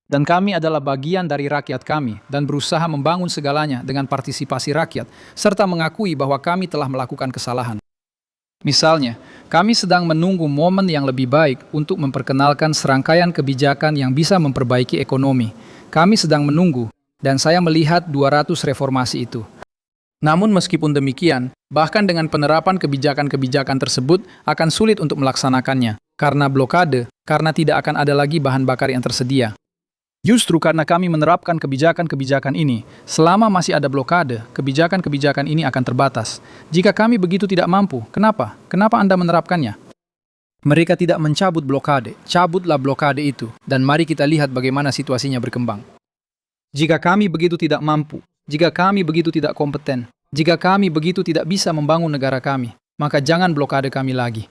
Dan kami adalah bagian dari rakyat kami dan berusaha membangun segalanya dengan partisipasi rakyat, serta mengakui bahwa kami telah melakukan kesalahan. Misalnya, kami sedang menunggu momen yang lebih baik untuk memperkenalkan serangkaian kebijakan yang bisa memperbaiki ekonomi. Kami sedang menunggu, dan saya melihat 200 reformasi itu. Namun meskipun demikian, bahkan dengan penerapan kebijakan-kebijakan tersebut akan sulit untuk melaksanakannya, karena blokade, karena tidak akan ada lagi bahan bakar yang tersedia. Justru karena kami menerapkan kebijakan-kebijakan ini, selama masih ada blokade, kebijakan-kebijakan ini akan terbatas. Jika kami begitu tidak mampu, kenapa? Kenapa Anda menerapkannya? Mereka tidak mencabut blokade, cabutlah blokade itu, dan mari kita lihat bagaimana situasinya berkembang. Jika kami begitu tidak mampu, jika kami begitu tidak kompeten, jika kami begitu tidak bisa membangun negara kami, maka jangan blokade kami lagi.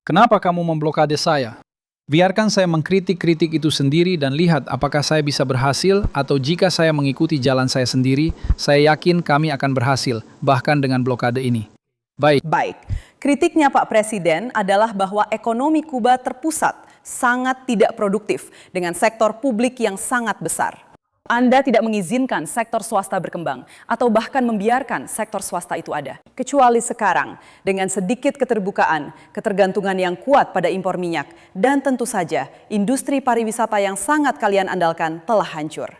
Kenapa kamu memblokade saya? Biarkan saya mengkritik-kritik itu sendiri dan lihat apakah saya bisa berhasil, atau jika saya mengikuti jalan saya sendiri, saya yakin kami akan berhasil, bahkan dengan blokade ini. Baik, Baik, kritiknya Pak Presiden adalah bahwa ekonomi Kuba terpusat, sangat tidak produktif, dengan sektor publik yang sangat besar. Anda tidak mengizinkan sektor swasta berkembang atau bahkan membiarkan sektor swasta itu ada. Kecuali sekarang, dengan sedikit keterbukaan, ketergantungan yang kuat pada impor minyak, dan tentu saja industri pariwisata yang sangat kalian andalkan telah hancur.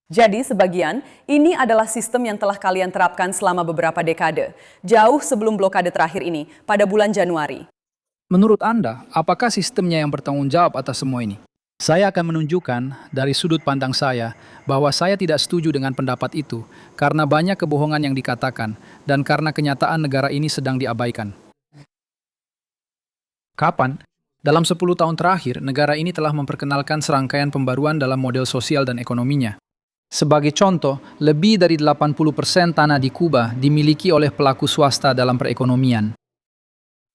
Jadi sebagian, ini adalah sistem yang telah kalian terapkan selama beberapa dekade, jauh sebelum blokade terakhir ini pada bulan Januari. menurut Anda, apakah sistemnya yang bertanggung jawab atas semua ini? Saya akan menunjukkan dari sudut pandang saya bahwa saya tidak setuju dengan pendapat itu karena banyak kebohongan yang dikatakan dan karena kenyataan negara ini sedang diabaikan. Kapan? Dalam 10 tahun terakhir, negara ini telah memperkenalkan serangkaian pembaruan dalam model sosial dan ekonominya. Sebagai contoh, lebih dari 80% tanah di Kuba dimiliki oleh pelaku swasta dalam perekonomian.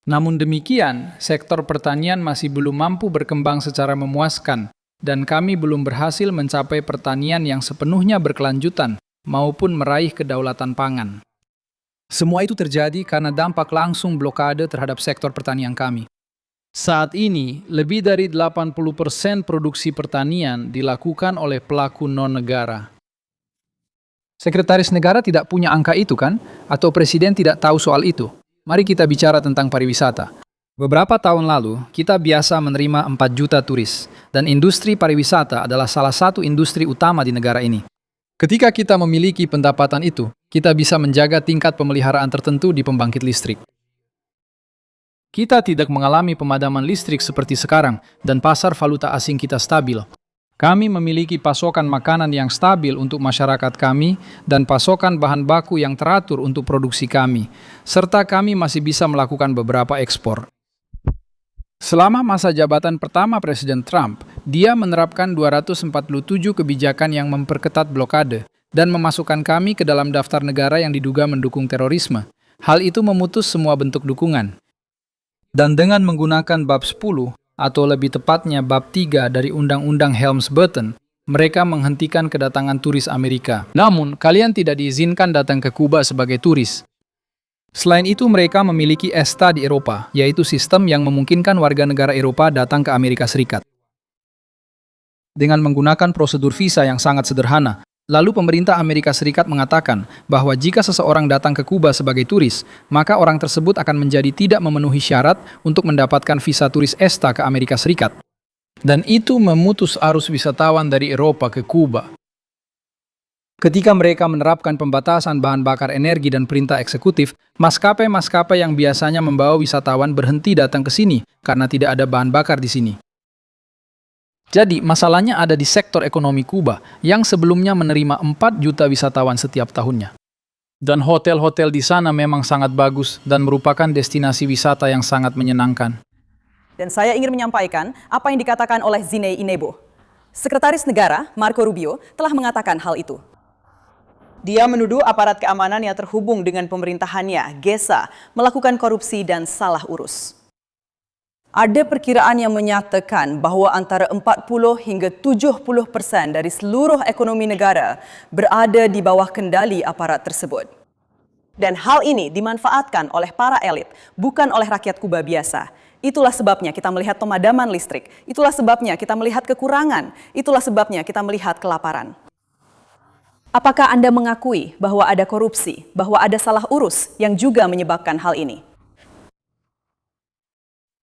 Namun demikian, sektor pertanian masih belum mampu berkembang secara memuaskan, dan kami belum berhasil mencapai pertanian yang sepenuhnya berkelanjutan maupun meraih kedaulatan pangan. Semua itu terjadi karena dampak langsung blokade terhadap sektor pertanian kami. Saat ini, lebih dari 80% produksi pertanian dilakukan oleh pelaku non-negara. Sekretaris negara tidak punya angka itu kan? Atau presiden tidak tahu soal itu? Mari kita bicara tentang pariwisata. Beberapa tahun lalu, kita biasa menerima 4 juta turis, dan industri pariwisata adalah salah satu industri utama di negara ini. Ketika kita memiliki pendapatan itu, kita bisa menjaga tingkat pemeliharaan tertentu di pembangkit listrik. Kita tidak mengalami pemadaman listrik seperti sekarang, dan pasar valuta asing kita stabil. Kami memiliki pasokan makanan yang stabil untuk masyarakat kami dan pasokan bahan baku yang teratur untuk produksi kami, serta kami masih bisa melakukan beberapa ekspor. Selama masa jabatan pertama Presiden Trump, dia menerapkan 247 kebijakan yang memperketat blokade dan memasukkan kami ke dalam daftar negara yang diduga mendukung terorisme. Hal itu memutus semua bentuk dukungan. Dan dengan menggunakan bab 10, atau lebih tepatnya bab 3 dari Undang-Undang Helms-Burton, mereka menghentikan kedatangan turis Amerika. Namun, kalian tidak diizinkan datang ke Kuba sebagai turis. Selain itu, mereka memiliki ESTA di Eropa, yaitu sistem yang memungkinkan warga negara Eropa datang ke Amerika Serikat. Dengan menggunakan prosedur visa yang sangat sederhana, lalu pemerintah Amerika Serikat mengatakan bahwa jika seseorang datang ke Kuba sebagai turis, maka orang tersebut akan menjadi tidak memenuhi syarat untuk mendapatkan visa turis ESTA ke Amerika Serikat. Dan itu memutus arus wisatawan dari Eropa ke Kuba. Ketika mereka menerapkan pembatasan bahan bakar energi dan perintah eksekutif, maskapai-maskapai yang biasanya membawa wisatawan berhenti datang ke sini karena tidak ada bahan bakar di sini. Jadi, masalahnya ada di sektor ekonomi Kuba yang sebelumnya menerima 4 juta wisatawan setiap tahunnya. Dan hotel-hotel di sana memang sangat bagus dan merupakan destinasi wisata yang sangat menyenangkan. Dan saya ingin menyampaikan apa yang dikatakan oleh Zinei Inebo. Sekretaris Negara Marco Rubio telah mengatakan hal itu. Dia menuduh aparat keamanan yang terhubung dengan pemerintahannya, GESA, melakukan korupsi dan salah urus. Ada perkiraan yang menyatakan bahwa antara 40 hingga 70% dari seluruh ekonomi negara berada di bawah kendali aparat tersebut. Dan hal ini dimanfaatkan oleh para elit, bukan oleh rakyat Kuba biasa. Itulah sebabnya kita melihat pemadaman listrik, itulah sebabnya kita melihat kekurangan, itulah sebabnya kita melihat kelaparan. Apakah Anda mengakui bahwa ada korupsi, bahwa ada salah urus yang juga menyebabkan hal ini?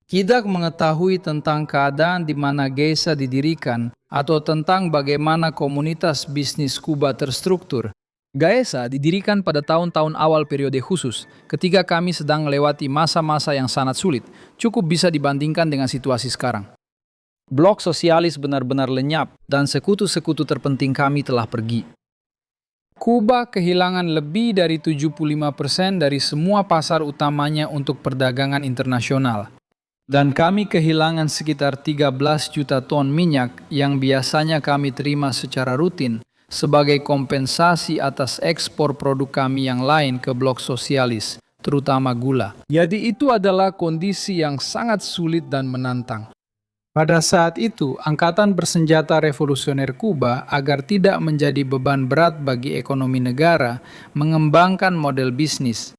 Tidak mengetahui tentang keadaan di mana GESA didirikan atau tentang bagaimana komunitas bisnis Kuba terstruktur. GESA didirikan pada tahun-tahun awal periode khusus, ketika kami sedang melewati masa-masa yang sangat sulit, cukup bisa dibandingkan dengan situasi sekarang. Blok sosialis benar-benar lenyap dan sekutu-sekutu terpenting kami telah pergi. Kuba kehilangan lebih dari 75% dari semua pasar utamanya untuk perdagangan internasional. Dan kami kehilangan sekitar 13 juta ton minyak yang biasanya kami terima secara rutin sebagai kompensasi atas ekspor produk kami yang lain ke blok sosialis, terutama gula. Jadi itu adalah kondisi yang sangat sulit dan menantang. Pada saat itu, Angkatan Bersenjata Revolusioner Kuba agar tidak menjadi beban berat bagi ekonomi negara, mengembangkan model bisnis.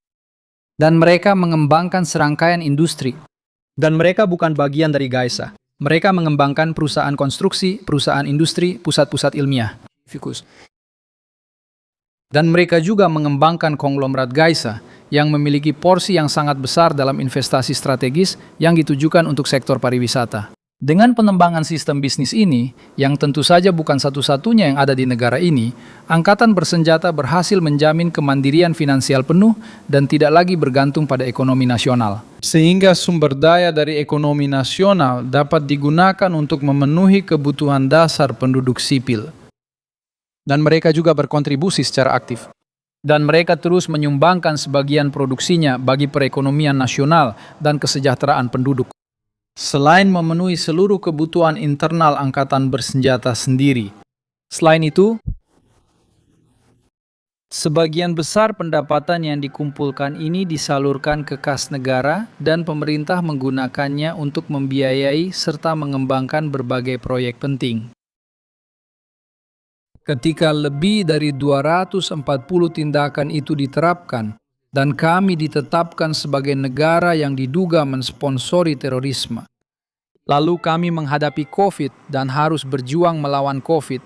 Dan mereka mengembangkan serangkaian industri. Dan mereka bukan bagian dari Gaesa. Mereka mengembangkan perusahaan konstruksi, perusahaan industri, pusat-pusat ilmiah. Dan mereka juga mengembangkan konglomerat Gaesa yang memiliki porsi yang sangat besar dalam investasi strategis yang ditujukan untuk sektor pariwisata. Dengan pengembangan sistem bisnis ini, yang tentu saja bukan satu-satunya yang ada di negara ini, Angkatan Bersenjata berhasil menjamin kemandirian finansial penuh dan tidak lagi bergantung pada ekonomi nasional. Sehingga sumber daya dari ekonomi nasional dapat digunakan untuk memenuhi kebutuhan dasar penduduk sipil. Dan mereka juga berkontribusi secara aktif. Dan mereka terus menyumbangkan sebagian produksinya bagi perekonomian nasional dan kesejahteraan penduduk. Selain memenuhi seluruh kebutuhan internal Angkatan Bersenjata sendiri. Selain itu, sebagian besar pendapatan yang dikumpulkan ini disalurkan ke kas negara dan pemerintah menggunakannya untuk membiayai serta mengembangkan berbagai proyek penting. Ketika lebih dari 240 tindakan itu diterapkan, dan kami ditetapkan sebagai negara yang diduga mensponsori terorisme. Lalu kami menghadapi COVID dan harus berjuang melawan COVID.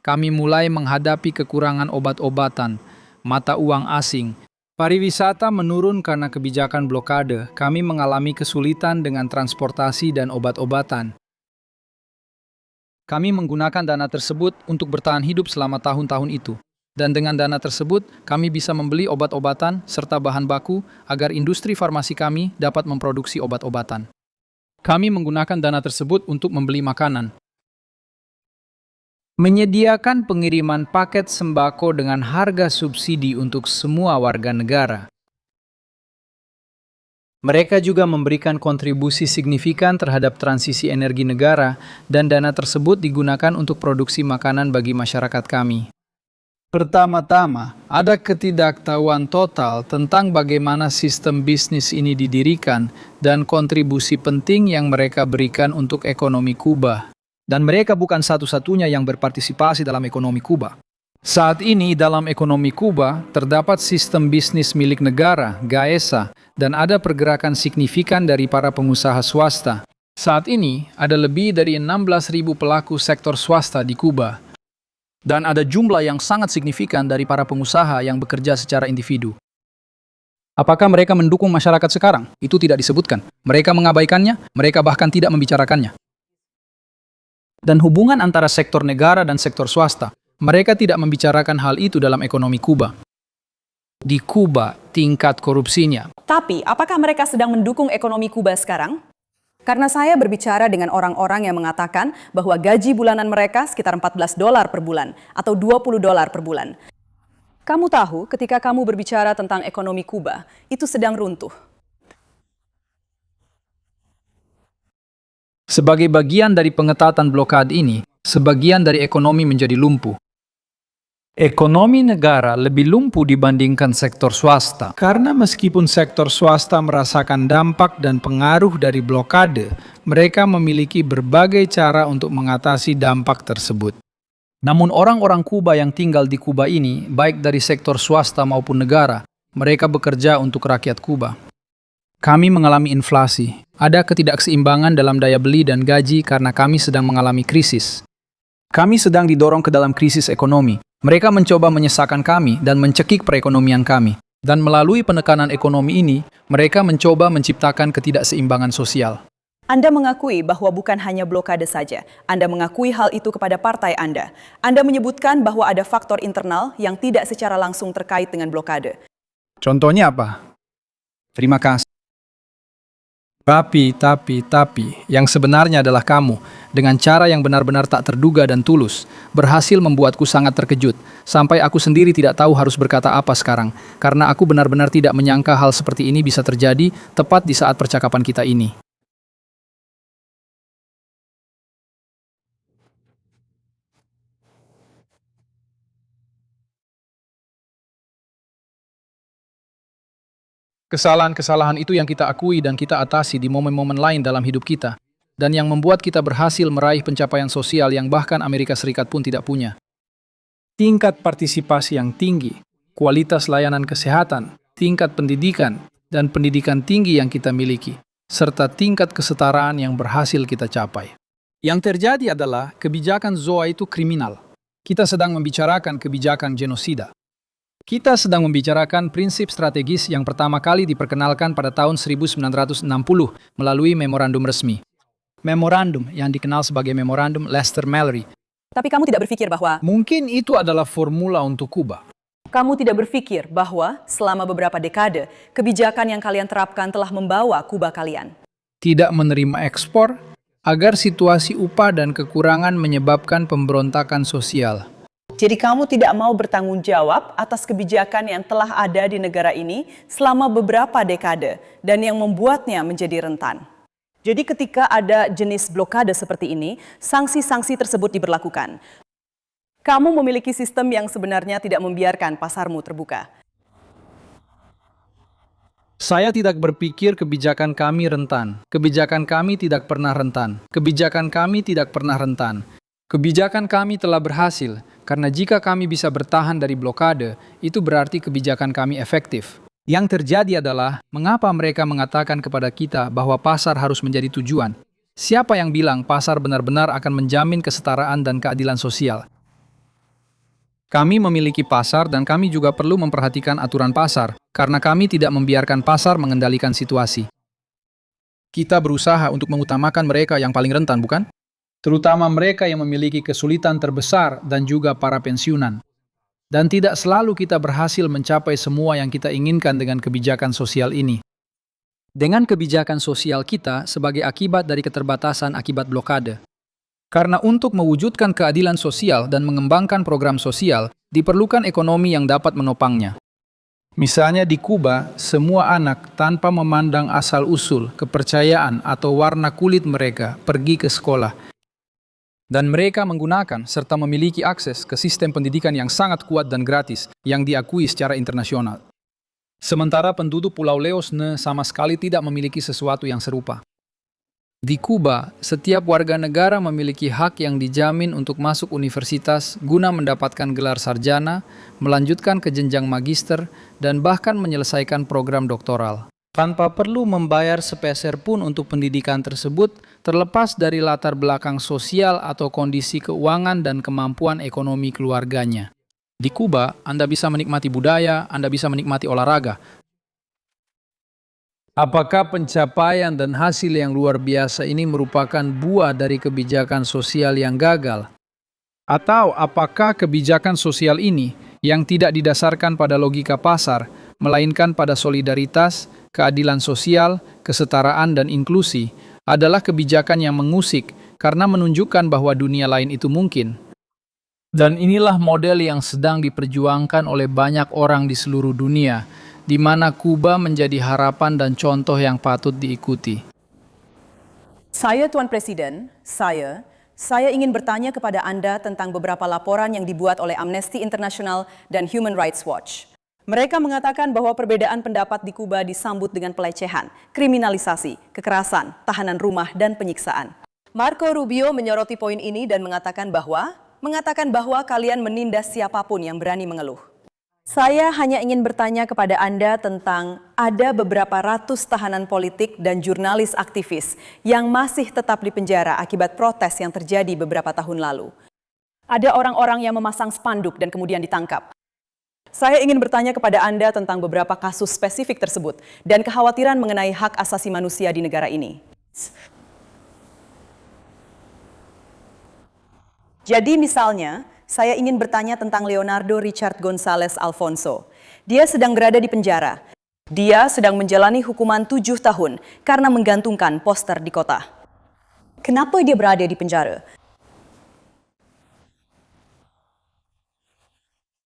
Kami mulai menghadapi kekurangan obat-obatan, mata uang asing. Pariwisata menurun karena kebijakan blokade. Kami mengalami kesulitan dengan transportasi dan obat-obatan. Kami menggunakan dana tersebut untuk bertahan hidup selama tahun-tahun itu. Dan dengan dana tersebut, kami bisa membeli obat-obatan serta bahan baku agar industri farmasi kami dapat memproduksi obat-obatan. Kami menggunakan dana tersebut untuk membeli makanan. Menyediakan pengiriman paket sembako dengan harga subsidi untuk semua warga negara. Mereka juga memberikan kontribusi signifikan terhadap transisi energi negara dan dana tersebut digunakan untuk produksi makanan bagi masyarakat kami. Pertama-tama, ada ketidaktahuan total tentang bagaimana sistem bisnis ini didirikan dan kontribusi penting yang mereka berikan untuk ekonomi Kuba. Dan mereka bukan satu-satunya yang berpartisipasi dalam ekonomi Kuba. Saat ini dalam ekonomi Kuba terdapat sistem bisnis milik negara, Gaesa, dan ada pergerakan signifikan dari para pengusaha swasta. Saat ini ada lebih dari 16.000 pelaku sektor swasta di Kuba. Dan ada jumlah yang sangat signifikan dari para pengusaha yang bekerja secara individu. Apakah mereka mendukung masyarakat sekarang? Itu tidak disebutkan. Mereka mengabaikannya, mereka bahkan tidak membicarakannya. Dan hubungan antara sektor negara dan sektor swasta, mereka tidak membicarakan hal itu dalam ekonomi Kuba. Di Kuba, tingkat korupsinya. Tapi, apakah mereka sedang mendukung ekonomi Kuba sekarang? Karena saya berbicara dengan orang-orang yang mengatakan bahwa gaji bulanan mereka sekitar $14 per bulan atau $20 per bulan. Kamu tahu ketika kamu berbicara tentang ekonomi Kuba, itu sedang runtuh. Sebagai bagian dari pengetatan blokade ini, sebagian dari ekonomi menjadi lumpuh. Ekonomi negara lebih lumpuh dibandingkan sektor swasta. Karena meskipun sektor swasta merasakan dampak dan pengaruh dari blokade, mereka memiliki berbagai cara untuk mengatasi dampak tersebut. Namun orang-orang Kuba yang tinggal di Kuba ini, baik dari sektor swasta maupun negara, mereka bekerja untuk rakyat Kuba. Kami mengalami inflasi. Ada ketidakseimbangan dalam daya beli dan gaji karena kami sedang mengalami krisis. Kami sedang didorong ke dalam krisis ekonomi. Mereka mencoba menyesakan kami dan mencekik perekonomian kami. Dan melalui penekanan ekonomi ini, mereka mencoba menciptakan ketidakseimbangan sosial. Anda mengakui bahwa bukan hanya blokade saja. Anda mengakui hal itu kepada partai Anda. Anda menyebutkan bahwa ada faktor internal yang tidak secara langsung terkait dengan blokade. Contohnya apa? Terima kasih. Tapi, yang sebenarnya adalah kamu, dengan cara yang benar-benar tak terduga dan tulus, berhasil membuatku sangat terkejut, sampai aku sendiri tidak tahu harus berkata apa sekarang, karena aku benar-benar tidak menyangka hal seperti ini bisa terjadi tepat di saat percakapan kita ini. Kesalahan-kesalahan itu yang kita akui dan kita atasi di momen-momen lain dalam hidup kita, dan yang membuat kita berhasil meraih pencapaian sosial yang bahkan Amerika Serikat pun tidak punya. Tingkat partisipasi yang tinggi, kualitas layanan kesehatan, tingkat pendidikan, dan pendidikan tinggi yang kita miliki, serta tingkat kesetaraan yang berhasil kita capai. Yang terjadi adalah kebijakan ZOA itu kriminal. Kita sedang membicarakan kebijakan genosida. Kita sedang membicarakan prinsip strategis yang pertama kali diperkenalkan pada tahun 1960 melalui memorandum resmi. Memorandum yang dikenal sebagai Memorandum Lester-Mallory. Tapi kamu tidak berpikir bahwa Mungkin itu adalah formula untuk Kuba. kamu tidak berpikir bahwa selama beberapa dekade, kebijakan yang kalian terapkan telah membawa Kuba kalian. Tidak menerima ekspor, agar situasi upah dan kekurangan menyebabkan pemberontakan sosial. Jadi kamu tidak mau bertanggung jawab atas kebijakan yang telah ada di negara ini selama beberapa dekade dan yang membuatnya menjadi rentan. Jadi ketika ada jenis blokade seperti ini, sanksi-sanksi tersebut diberlakukan. Kamu memiliki sistem yang sebenarnya tidak membiarkan pasarmu terbuka. Saya tidak berpikir kebijakan kami rentan. Kebijakan kami tidak pernah rentan. Kebijakan kami tidak pernah rentan. Kebijakan kami telah berhasil, karena jika kami bisa bertahan dari blokade, itu berarti kebijakan kami efektif. Yang terjadi adalah, mengapa mereka mengatakan kepada kita bahwa pasar harus menjadi tujuan? Siapa yang bilang pasar benar-benar akan menjamin kesetaraan dan keadilan sosial? Kami memiliki pasar dan kami juga perlu memperhatikan aturan pasar, karena kami tidak membiarkan pasar mengendalikan situasi. Kita berusaha untuk mengutamakan mereka yang paling rentan, bukan? Terutama mereka yang memiliki kesulitan terbesar dan juga para pensiunan. Dan tidak selalu kita berhasil mencapai semua yang kita inginkan dengan kebijakan sosial ini. Dengan kebijakan sosial kita sebagai akibat dari keterbatasan akibat blokade. Karena untuk mewujudkan keadilan sosial dan mengembangkan program sosial, diperlukan ekonomi yang dapat menopangnya. Misalnya di Kuba, semua anak tanpa memandang asal-usul, kepercayaan, atau warna kulit mereka pergi ke sekolah. Dan mereka menggunakan serta memiliki akses ke sistem pendidikan yang sangat kuat dan gratis yang diakui secara internasional. Sementara penduduk Pulau Leosne sama sekali tidak memiliki sesuatu yang serupa. Di Kuba, setiap warga negara memiliki hak yang dijamin untuk masuk universitas guna mendapatkan gelar sarjana, melanjutkan ke jenjang magister, dan bahkan menyelesaikan program doktoral. Tanpa perlu membayar sepeser pun untuk pendidikan tersebut, terlepas dari latar belakang sosial atau kondisi keuangan dan kemampuan ekonomi keluarganya. Di Kuba, Anda bisa menikmati budaya, Anda bisa menikmati olahraga. Apakah pencapaian dan hasil yang luar biasa ini merupakan buah dari kebijakan sosial yang gagal? Atau apakah kebijakan sosial ini yang tidak didasarkan pada logika pasar, melainkan pada solidaritas, keadilan sosial, kesetaraan, dan inklusi, adalah kebijakan yang mengusik karena menunjukkan bahwa dunia lain itu mungkin. Dan inilah model yang sedang diperjuangkan oleh banyak orang di seluruh dunia, di mana Kuba menjadi harapan dan contoh yang patut diikuti. Saya, Tuan Presiden, saya ingin bertanya kepada Anda tentang beberapa laporan yang dibuat oleh Amnesty International dan Human Rights Watch. Mereka mengatakan bahwa perbedaan pendapat di Kuba disambut dengan pelecehan, kriminalisasi, kekerasan, tahanan rumah, dan penyiksaan. Marco Rubio menyoroti poin ini dan mengatakan bahwa kalian menindas siapapun yang berani mengeluh. Saya hanya ingin bertanya kepada Anda tentang ada beberapa ratus tahanan politik dan jurnalis aktivis yang masih tetap di penjara akibat protes yang terjadi beberapa tahun lalu. Ada orang-orang yang memasang spanduk dan kemudian ditangkap. Saya ingin bertanya kepada Anda tentang beberapa kasus spesifik tersebut dan kekhawatiran mengenai hak asasi manusia di negara ini. Jadi misalnya, saya ingin bertanya tentang Leonardo Richard González Alfonso. Dia sedang berada di penjara. Dia sedang menjalani hukuman 7 tahun karena menggantungkan poster di kota. Kenapa dia berada di penjara?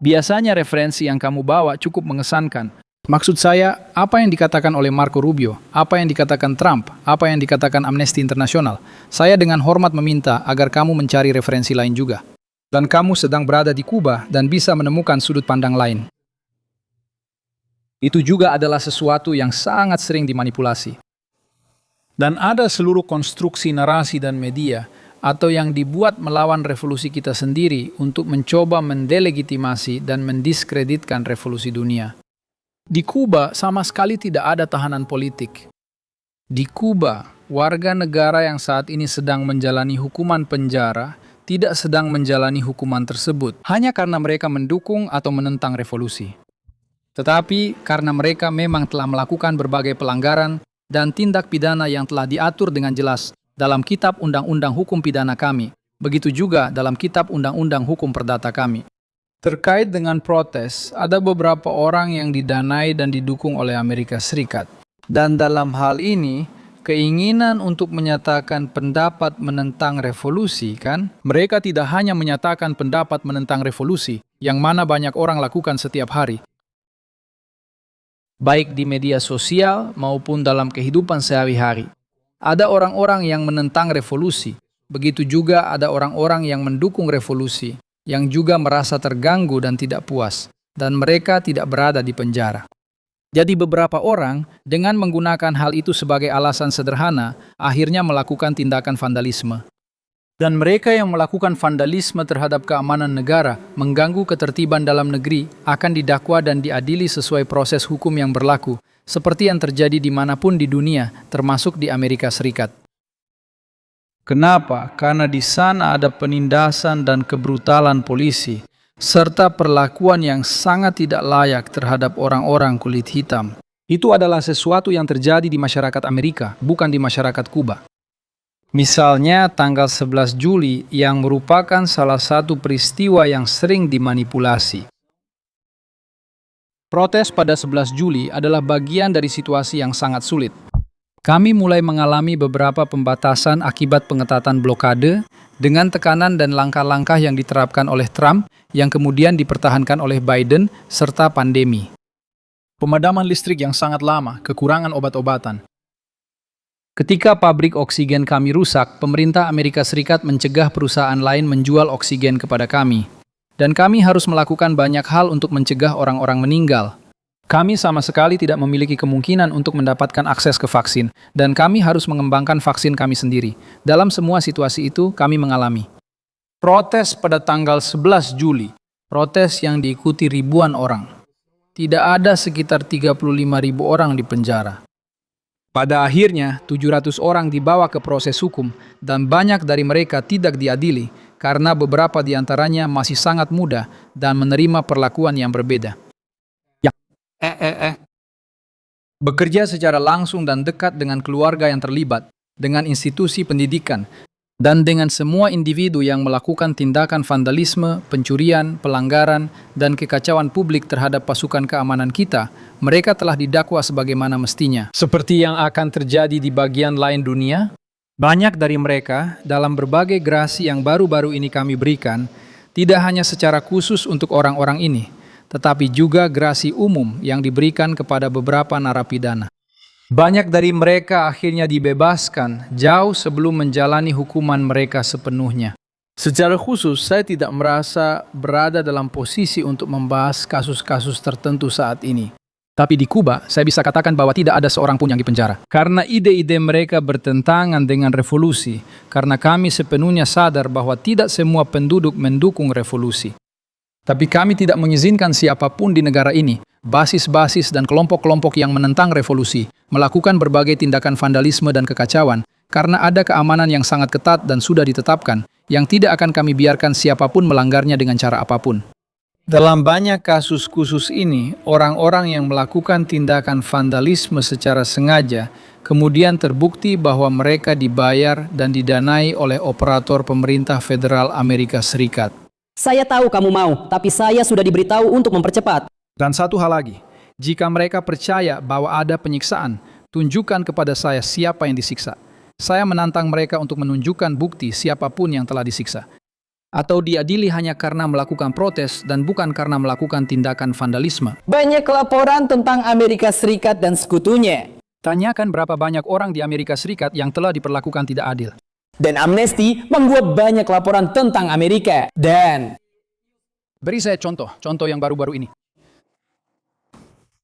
Biasanya referensi yang kamu bawa cukup mengesankan. Maksud saya, apa yang dikatakan oleh Marco Rubio, apa yang dikatakan Trump, apa yang dikatakan Amnesty International. Saya dengan hormat meminta agar kamu mencari referensi lain juga. Dan kamu sedang berada di Kuba dan bisa menemukan sudut pandang lain. Itu juga adalah sesuatu yang sangat sering dimanipulasi. Dan ada seluruh konstruksi narasi dan media atau yang dibuat melawan revolusi kita sendiri untuk mencoba mendelegitimasi dan mendiskreditkan revolusi dunia. Di Kuba sama sekali tidak ada tahanan politik. Di Kuba, warga negara yang saat ini sedang menjalani hukuman penjara tidak sedang menjalani hukuman tersebut hanya karena mereka mendukung atau menentang revolusi. Tetapi karena mereka memang telah melakukan berbagai pelanggaran dan tindak pidana yang telah diatur dengan jelas dalam Kitab Undang-Undang Hukum Pidana kami, begitu juga dalam Kitab Undang-Undang Hukum Perdata kami. Terkait dengan protes, ada beberapa orang yang didanai dan didukung oleh Amerika Serikat. Dan dalam hal ini, keinginan untuk menyatakan pendapat menentang revolusi, kan? Mereka tidak hanya menyatakan pendapat menentang revolusi, yang mana banyak orang lakukan setiap hari. Baik di media sosial maupun dalam kehidupan sehari-hari. Ada orang-orang yang menentang revolusi, begitu juga ada orang-orang yang mendukung revolusi, yang juga merasa terganggu dan tidak puas, dan mereka tidak berada di penjara. Jadi beberapa orang, dengan menggunakan hal itu sebagai alasan sederhana, akhirnya melakukan tindakan vandalisme. Dan mereka yang melakukan vandalisme terhadap keamanan negara, mengganggu ketertiban dalam negeri, akan didakwa dan diadili sesuai proses hukum yang berlaku, seperti yang terjadi dimanapun di dunia, termasuk di Amerika Serikat. Kenapa? Karena di sana ada penindasan dan kebrutalan polisi, serta perlakuan yang sangat tidak layak terhadap orang-orang kulit hitam. Itu adalah sesuatu yang terjadi di masyarakat Amerika, bukan di masyarakat Kuba. Misalnya tanggal 11 Juli yang merupakan salah satu peristiwa yang sering dimanipulasi. Protes pada 11 Juli adalah bagian dari situasi yang sangat sulit. Kami mulai mengalami beberapa pembatasan akibat pengetatan blokade dengan tekanan dan langkah-langkah yang diterapkan oleh Trump yang kemudian dipertahankan oleh Biden serta pandemi. Pemadaman listrik yang sangat lama, kekurangan obat-obatan. Ketika pabrik oksigen kami rusak, pemerintah Amerika Serikat mencegah perusahaan lain menjual oksigen kepada kami. Dan kami harus melakukan banyak hal untuk mencegah orang-orang meninggal. Kami sama sekali tidak memiliki kemungkinan untuk mendapatkan akses ke vaksin, dan kami harus mengembangkan vaksin kami sendiri. Dalam semua situasi itu, kami mengalami protes pada tanggal 11 Juli, protes yang diikuti ribuan orang. Tidak ada sekitar 35.000 orang di penjara. Pada akhirnya, 700 orang dibawa ke proses hukum, dan banyak dari mereka tidak diadili, karena beberapa di antaranya masih sangat muda dan menerima perlakuan yang berbeda. Bekerja secara langsung dan dekat dengan keluarga yang terlibat, dengan institusi pendidikan, dan dengan semua individu yang melakukan tindakan vandalisme, pencurian, pelanggaran, dan kekacauan publik terhadap pasukan keamanan kita, mereka telah didakwa sebagaimana mestinya. Seperti yang akan terjadi di bagian lain dunia, banyak dari mereka dalam berbagai gerasi yang baru-baru ini kami berikan, tidak hanya secara khusus untuk orang-orang ini, tetapi juga gerasi umum yang diberikan kepada beberapa narapidana. Banyak dari mereka akhirnya dibebaskan jauh sebelum menjalani hukuman mereka sepenuhnya. Secara khusus, saya tidak merasa berada dalam posisi untuk membahas kasus-kasus tertentu saat ini. Tapi di Kuba, saya bisa katakan bahwa tidak ada seorang pun yang dipenjara. Karena ide-ide mereka bertentangan dengan revolusi, karena kami sepenuhnya sadar bahwa tidak semua penduduk mendukung revolusi. Tapi kami tidak mengizinkan siapapun di negara ini, basis-basis dan kelompok-kelompok yang menentang revolusi, melakukan berbagai tindakan vandalisme dan kekacauan, karena ada keamanan yang sangat ketat dan sudah ditetapkan, yang tidak akan kami biarkan siapapun melanggarnya dengan cara apapun. Dalam banyak kasus khusus ini, orang-orang yang melakukan tindakan vandalisme secara sengaja, kemudian terbukti bahwa mereka dibayar dan didanai oleh operator pemerintah federal Amerika Serikat. Saya tahu kamu mau, tapi saya sudah diberitahu untuk mempercepat. Dan satu hal lagi, jika mereka percaya bahwa ada penyiksaan, tunjukkan kepada saya siapa yang disiksa. Saya menantang mereka untuk menunjukkan bukti siapapun yang telah disiksa. Atau diadili hanya karena melakukan protes dan bukan karena melakukan tindakan vandalisme. Banyak laporan tentang Amerika Serikat dan sekutunya. Tanyakan berapa banyak orang di Amerika Serikat yang telah diperlakukan tidak adil. Dan Amnesty membuat banyak laporan tentang Amerika. Dan beri saya contoh yang baru-baru ini.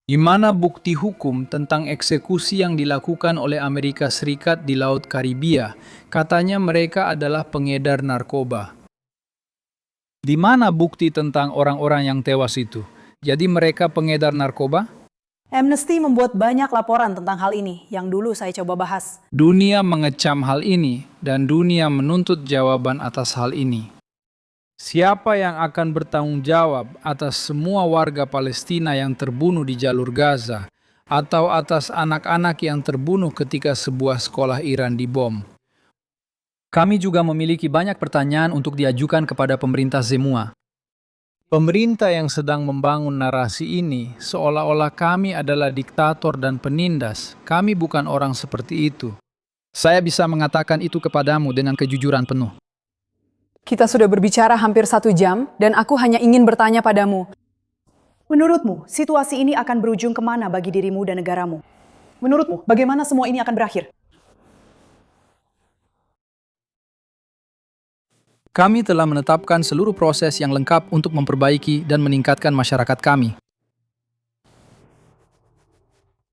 Di mana bukti hukum tentang eksekusi yang dilakukan oleh Amerika Serikat di Laut Karibia, katanya mereka adalah pengedar narkoba. Di mana bukti tentang orang-orang yang tewas itu? Jadi mereka pengedar narkoba? Amnesty membuat banyak laporan tentang hal ini yang dulu saya coba bahas. Dunia mengecam hal ini dan dunia menuntut jawaban atas hal ini. Siapa yang akan bertanggung jawab atas semua warga Palestina yang terbunuh di jalur Gaza atau atas anak-anak yang terbunuh ketika sebuah sekolah Iran dibom? Kami juga memiliki banyak pertanyaan untuk diajukan kepada pemerintah semua. Pemerintah yang sedang membangun narasi ini seolah-olah kami adalah diktator dan penindas. Kami bukan orang seperti itu. Saya bisa mengatakan itu kepadamu dengan kejujuran penuh. Kita sudah berbicara hampir 1 jam dan aku hanya ingin bertanya padamu. Menurutmu, situasi ini akan berujung kemana bagi dirimu dan negaramu? Menurutmu, bagaimana semua ini akan berakhir? Kami telah menetapkan seluruh proses yang lengkap untuk memperbaiki dan meningkatkan masyarakat kami.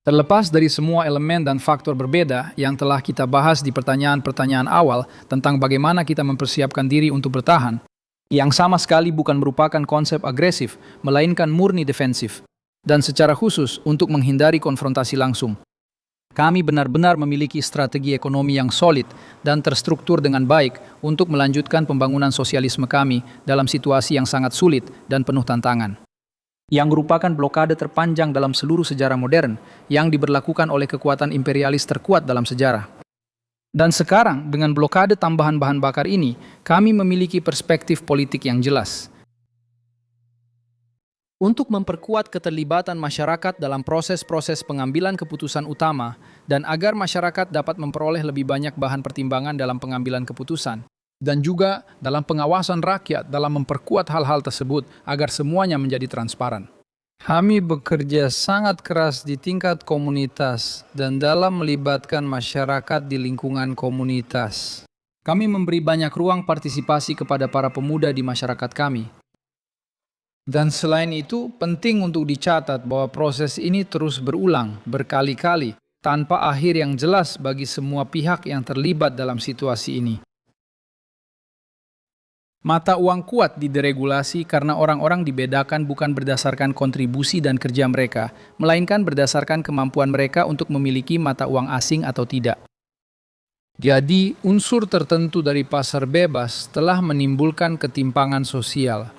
Terlepas dari semua elemen dan faktor berbeda yang telah kita bahas di pertanyaan-pertanyaan awal tentang bagaimana kita mempersiapkan diri untuk bertahan, yang sama sekali bukan merupakan konsep agresif, melainkan murni defensif, dan secara khusus untuk menghindari konfrontasi langsung. Kami benar-benar memiliki strategi ekonomi yang solid dan terstruktur dengan baik untuk melanjutkan pembangunan sosialisme kami dalam situasi yang sangat sulit dan penuh tantangan. Yang merupakan blokade terpanjang dalam seluruh sejarah modern yang diberlakukan oleh kekuatan imperialis terkuat dalam sejarah. Dan sekarang, dengan blokade tambahan bahan bakar ini, kami memiliki perspektif politik yang jelas. Untuk memperkuat keterlibatan masyarakat dalam proses-proses pengambilan keputusan utama dan agar masyarakat dapat memperoleh lebih banyak bahan pertimbangan dalam pengambilan keputusan, dan juga dalam pengawasan rakyat dalam memperkuat hal-hal tersebut agar semuanya menjadi transparan. Kami bekerja sangat keras di tingkat komunitas dan dalam melibatkan masyarakat di lingkungan komunitas. Kami memberi banyak ruang partisipasi kepada para pemuda di masyarakat kami. Dan selain itu, penting untuk dicatat bahwa proses ini terus berulang, berkali-kali, tanpa akhir yang jelas bagi semua pihak yang terlibat dalam situasi ini. Mata uang kuat dideregulasi karena orang-orang dibedakan bukan berdasarkan kontribusi dan kerja mereka, melainkan berdasarkan kemampuan mereka untuk memiliki mata uang asing atau tidak. Jadi, unsur tertentu dari pasar bebas telah menimbulkan ketimpangan sosial.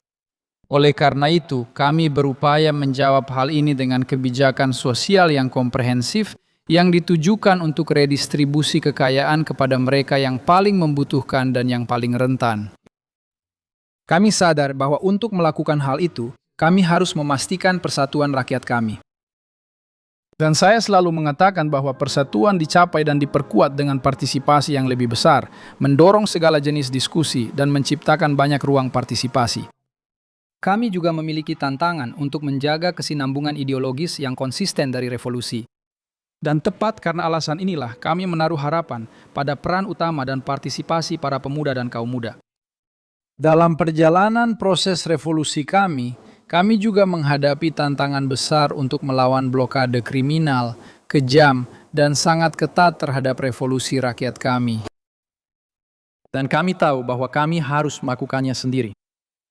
Oleh karena itu, kami berupaya menjawab hal ini dengan kebijakan sosial yang komprehensif yang ditujukan untuk redistribusi kekayaan kepada mereka yang paling membutuhkan dan yang paling rentan. Kami sadar bahwa untuk melakukan hal itu, kami harus memastikan persatuan rakyat kami. Dan saya selalu mengatakan bahwa persatuan dicapai dan diperkuat dengan partisipasi yang lebih besar, mendorong segala jenis diskusi, dan menciptakan banyak ruang partisipasi. Kami juga memiliki tantangan untuk menjaga kesinambungan ideologis yang konsisten dari revolusi. Dan tepat karena alasan inilah kami menaruh harapan pada peran utama dan partisipasi para pemuda dan kaum muda. Dalam perjalanan proses revolusi kami juga menghadapi tantangan besar untuk melawan blokade kriminal, kejam, dan sangat ketat terhadap revolusi rakyat kami. Dan kami tahu bahwa kami harus melakukannya sendiri.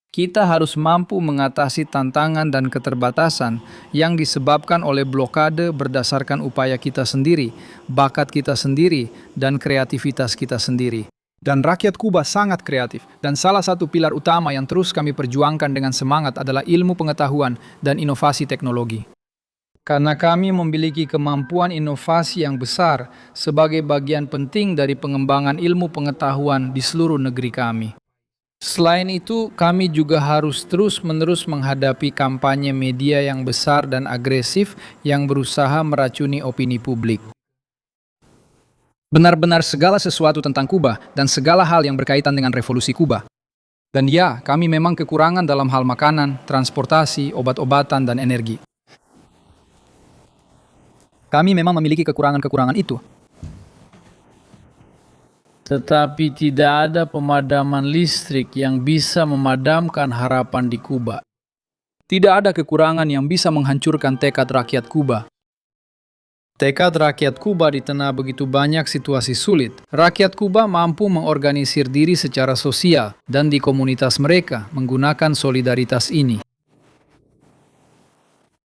Kita harus mampu mengatasi tantangan dan keterbatasan yang disebabkan oleh blokade berdasarkan upaya kita sendiri, bakat kita sendiri, dan kreativitas kita sendiri. Dan rakyat Kuba sangat kreatif, dan salah satu pilar utama yang terus kami perjuangkan dengan semangat adalah ilmu pengetahuan dan inovasi teknologi. Karena kami memiliki kemampuan inovasi yang besar sebagai bagian penting dari pengembangan ilmu pengetahuan di seluruh negeri kami. Selain itu, kami juga harus terus-menerus menghadapi kampanye media yang besar dan agresif yang berusaha meracuni opini publik. Benar-benar segala sesuatu tentang Kuba dan segala hal yang berkaitan dengan revolusi Kuba. Dan ya, kami memang kekurangan dalam hal makanan, transportasi, obat-obatan, dan energi. Kami memang memiliki kekurangan-kekurangan itu. Tetapi tidak ada pemadaman listrik yang bisa memadamkan harapan di Kuba. Tidak ada kekurangan yang bisa menghancurkan tekad rakyat Kuba. Tekad rakyat Kuba di tengah begitu banyak situasi sulit. Rakyat Kuba mampu mengorganisir diri secara sosial dan di komunitas mereka menggunakan solidaritas ini.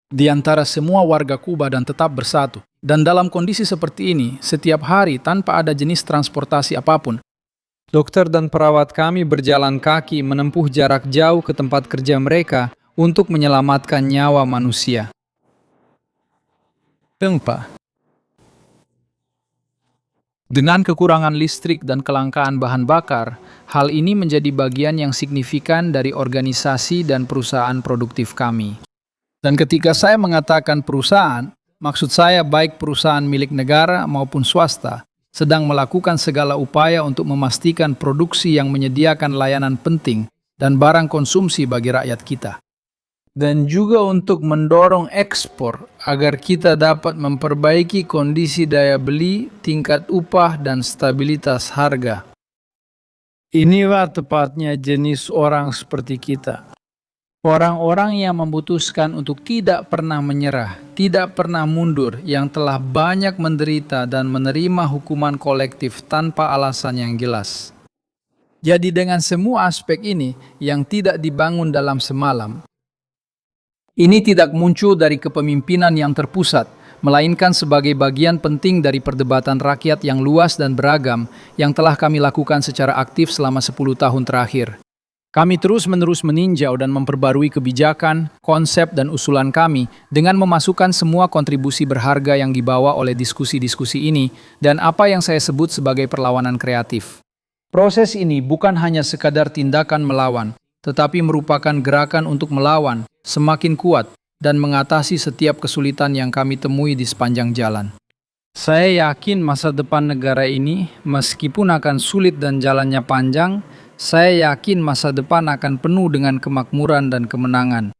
di antara semua warga Kuba dan tetap bersatu. Dan dalam kondisi seperti ini, setiap hari tanpa ada jenis transportasi apapun, dokter dan perawat kami berjalan kaki menempuh jarak jauh ke tempat kerja mereka untuk menyelamatkan nyawa manusia. Tempa. Dengan kekurangan listrik dan kelangkaan bahan bakar, hal ini menjadi bagian yang signifikan dari organisasi dan perusahaan produktif kami. Dan ketika saya mengatakan perusahaan, maksud saya baik perusahaan milik negara maupun swasta, sedang melakukan segala upaya untuk memastikan produksi yang menyediakan layanan penting dan barang konsumsi bagi rakyat kita. Dan juga untuk mendorong ekspor agar kita dapat memperbaiki kondisi daya beli, tingkat upah, dan stabilitas harga. Inilah tepatnya jenis orang seperti kita. Orang-orang yang memutuskan untuk tidak pernah menyerah, tidak pernah mundur, yang telah banyak menderita dan menerima hukuman kolektif tanpa alasan yang jelas. Jadi dengan semua aspek ini yang tidak dibangun dalam semalam, ini tidak muncul dari kepemimpinan yang terpusat, melainkan sebagai bagian penting dari perdebatan rakyat yang luas dan beragam yang telah kami lakukan secara aktif selama 10 tahun terakhir. Kami terus-menerus meninjau dan memperbarui kebijakan, konsep, dan usulan kami dengan memasukkan semua kontribusi berharga yang dibawa oleh diskusi-diskusi ini dan apa yang saya sebut sebagai perlawanan kreatif. Proses ini bukan hanya sekadar tindakan melawan, tetapi merupakan gerakan untuk melawan, semakin kuat, dan mengatasi setiap kesulitan yang kami temui di sepanjang jalan. Saya yakin masa depan negara ini, meskipun akan sulit dan jalannya panjang, saya yakin masa depan akan penuh dengan kemakmuran dan kemenangan.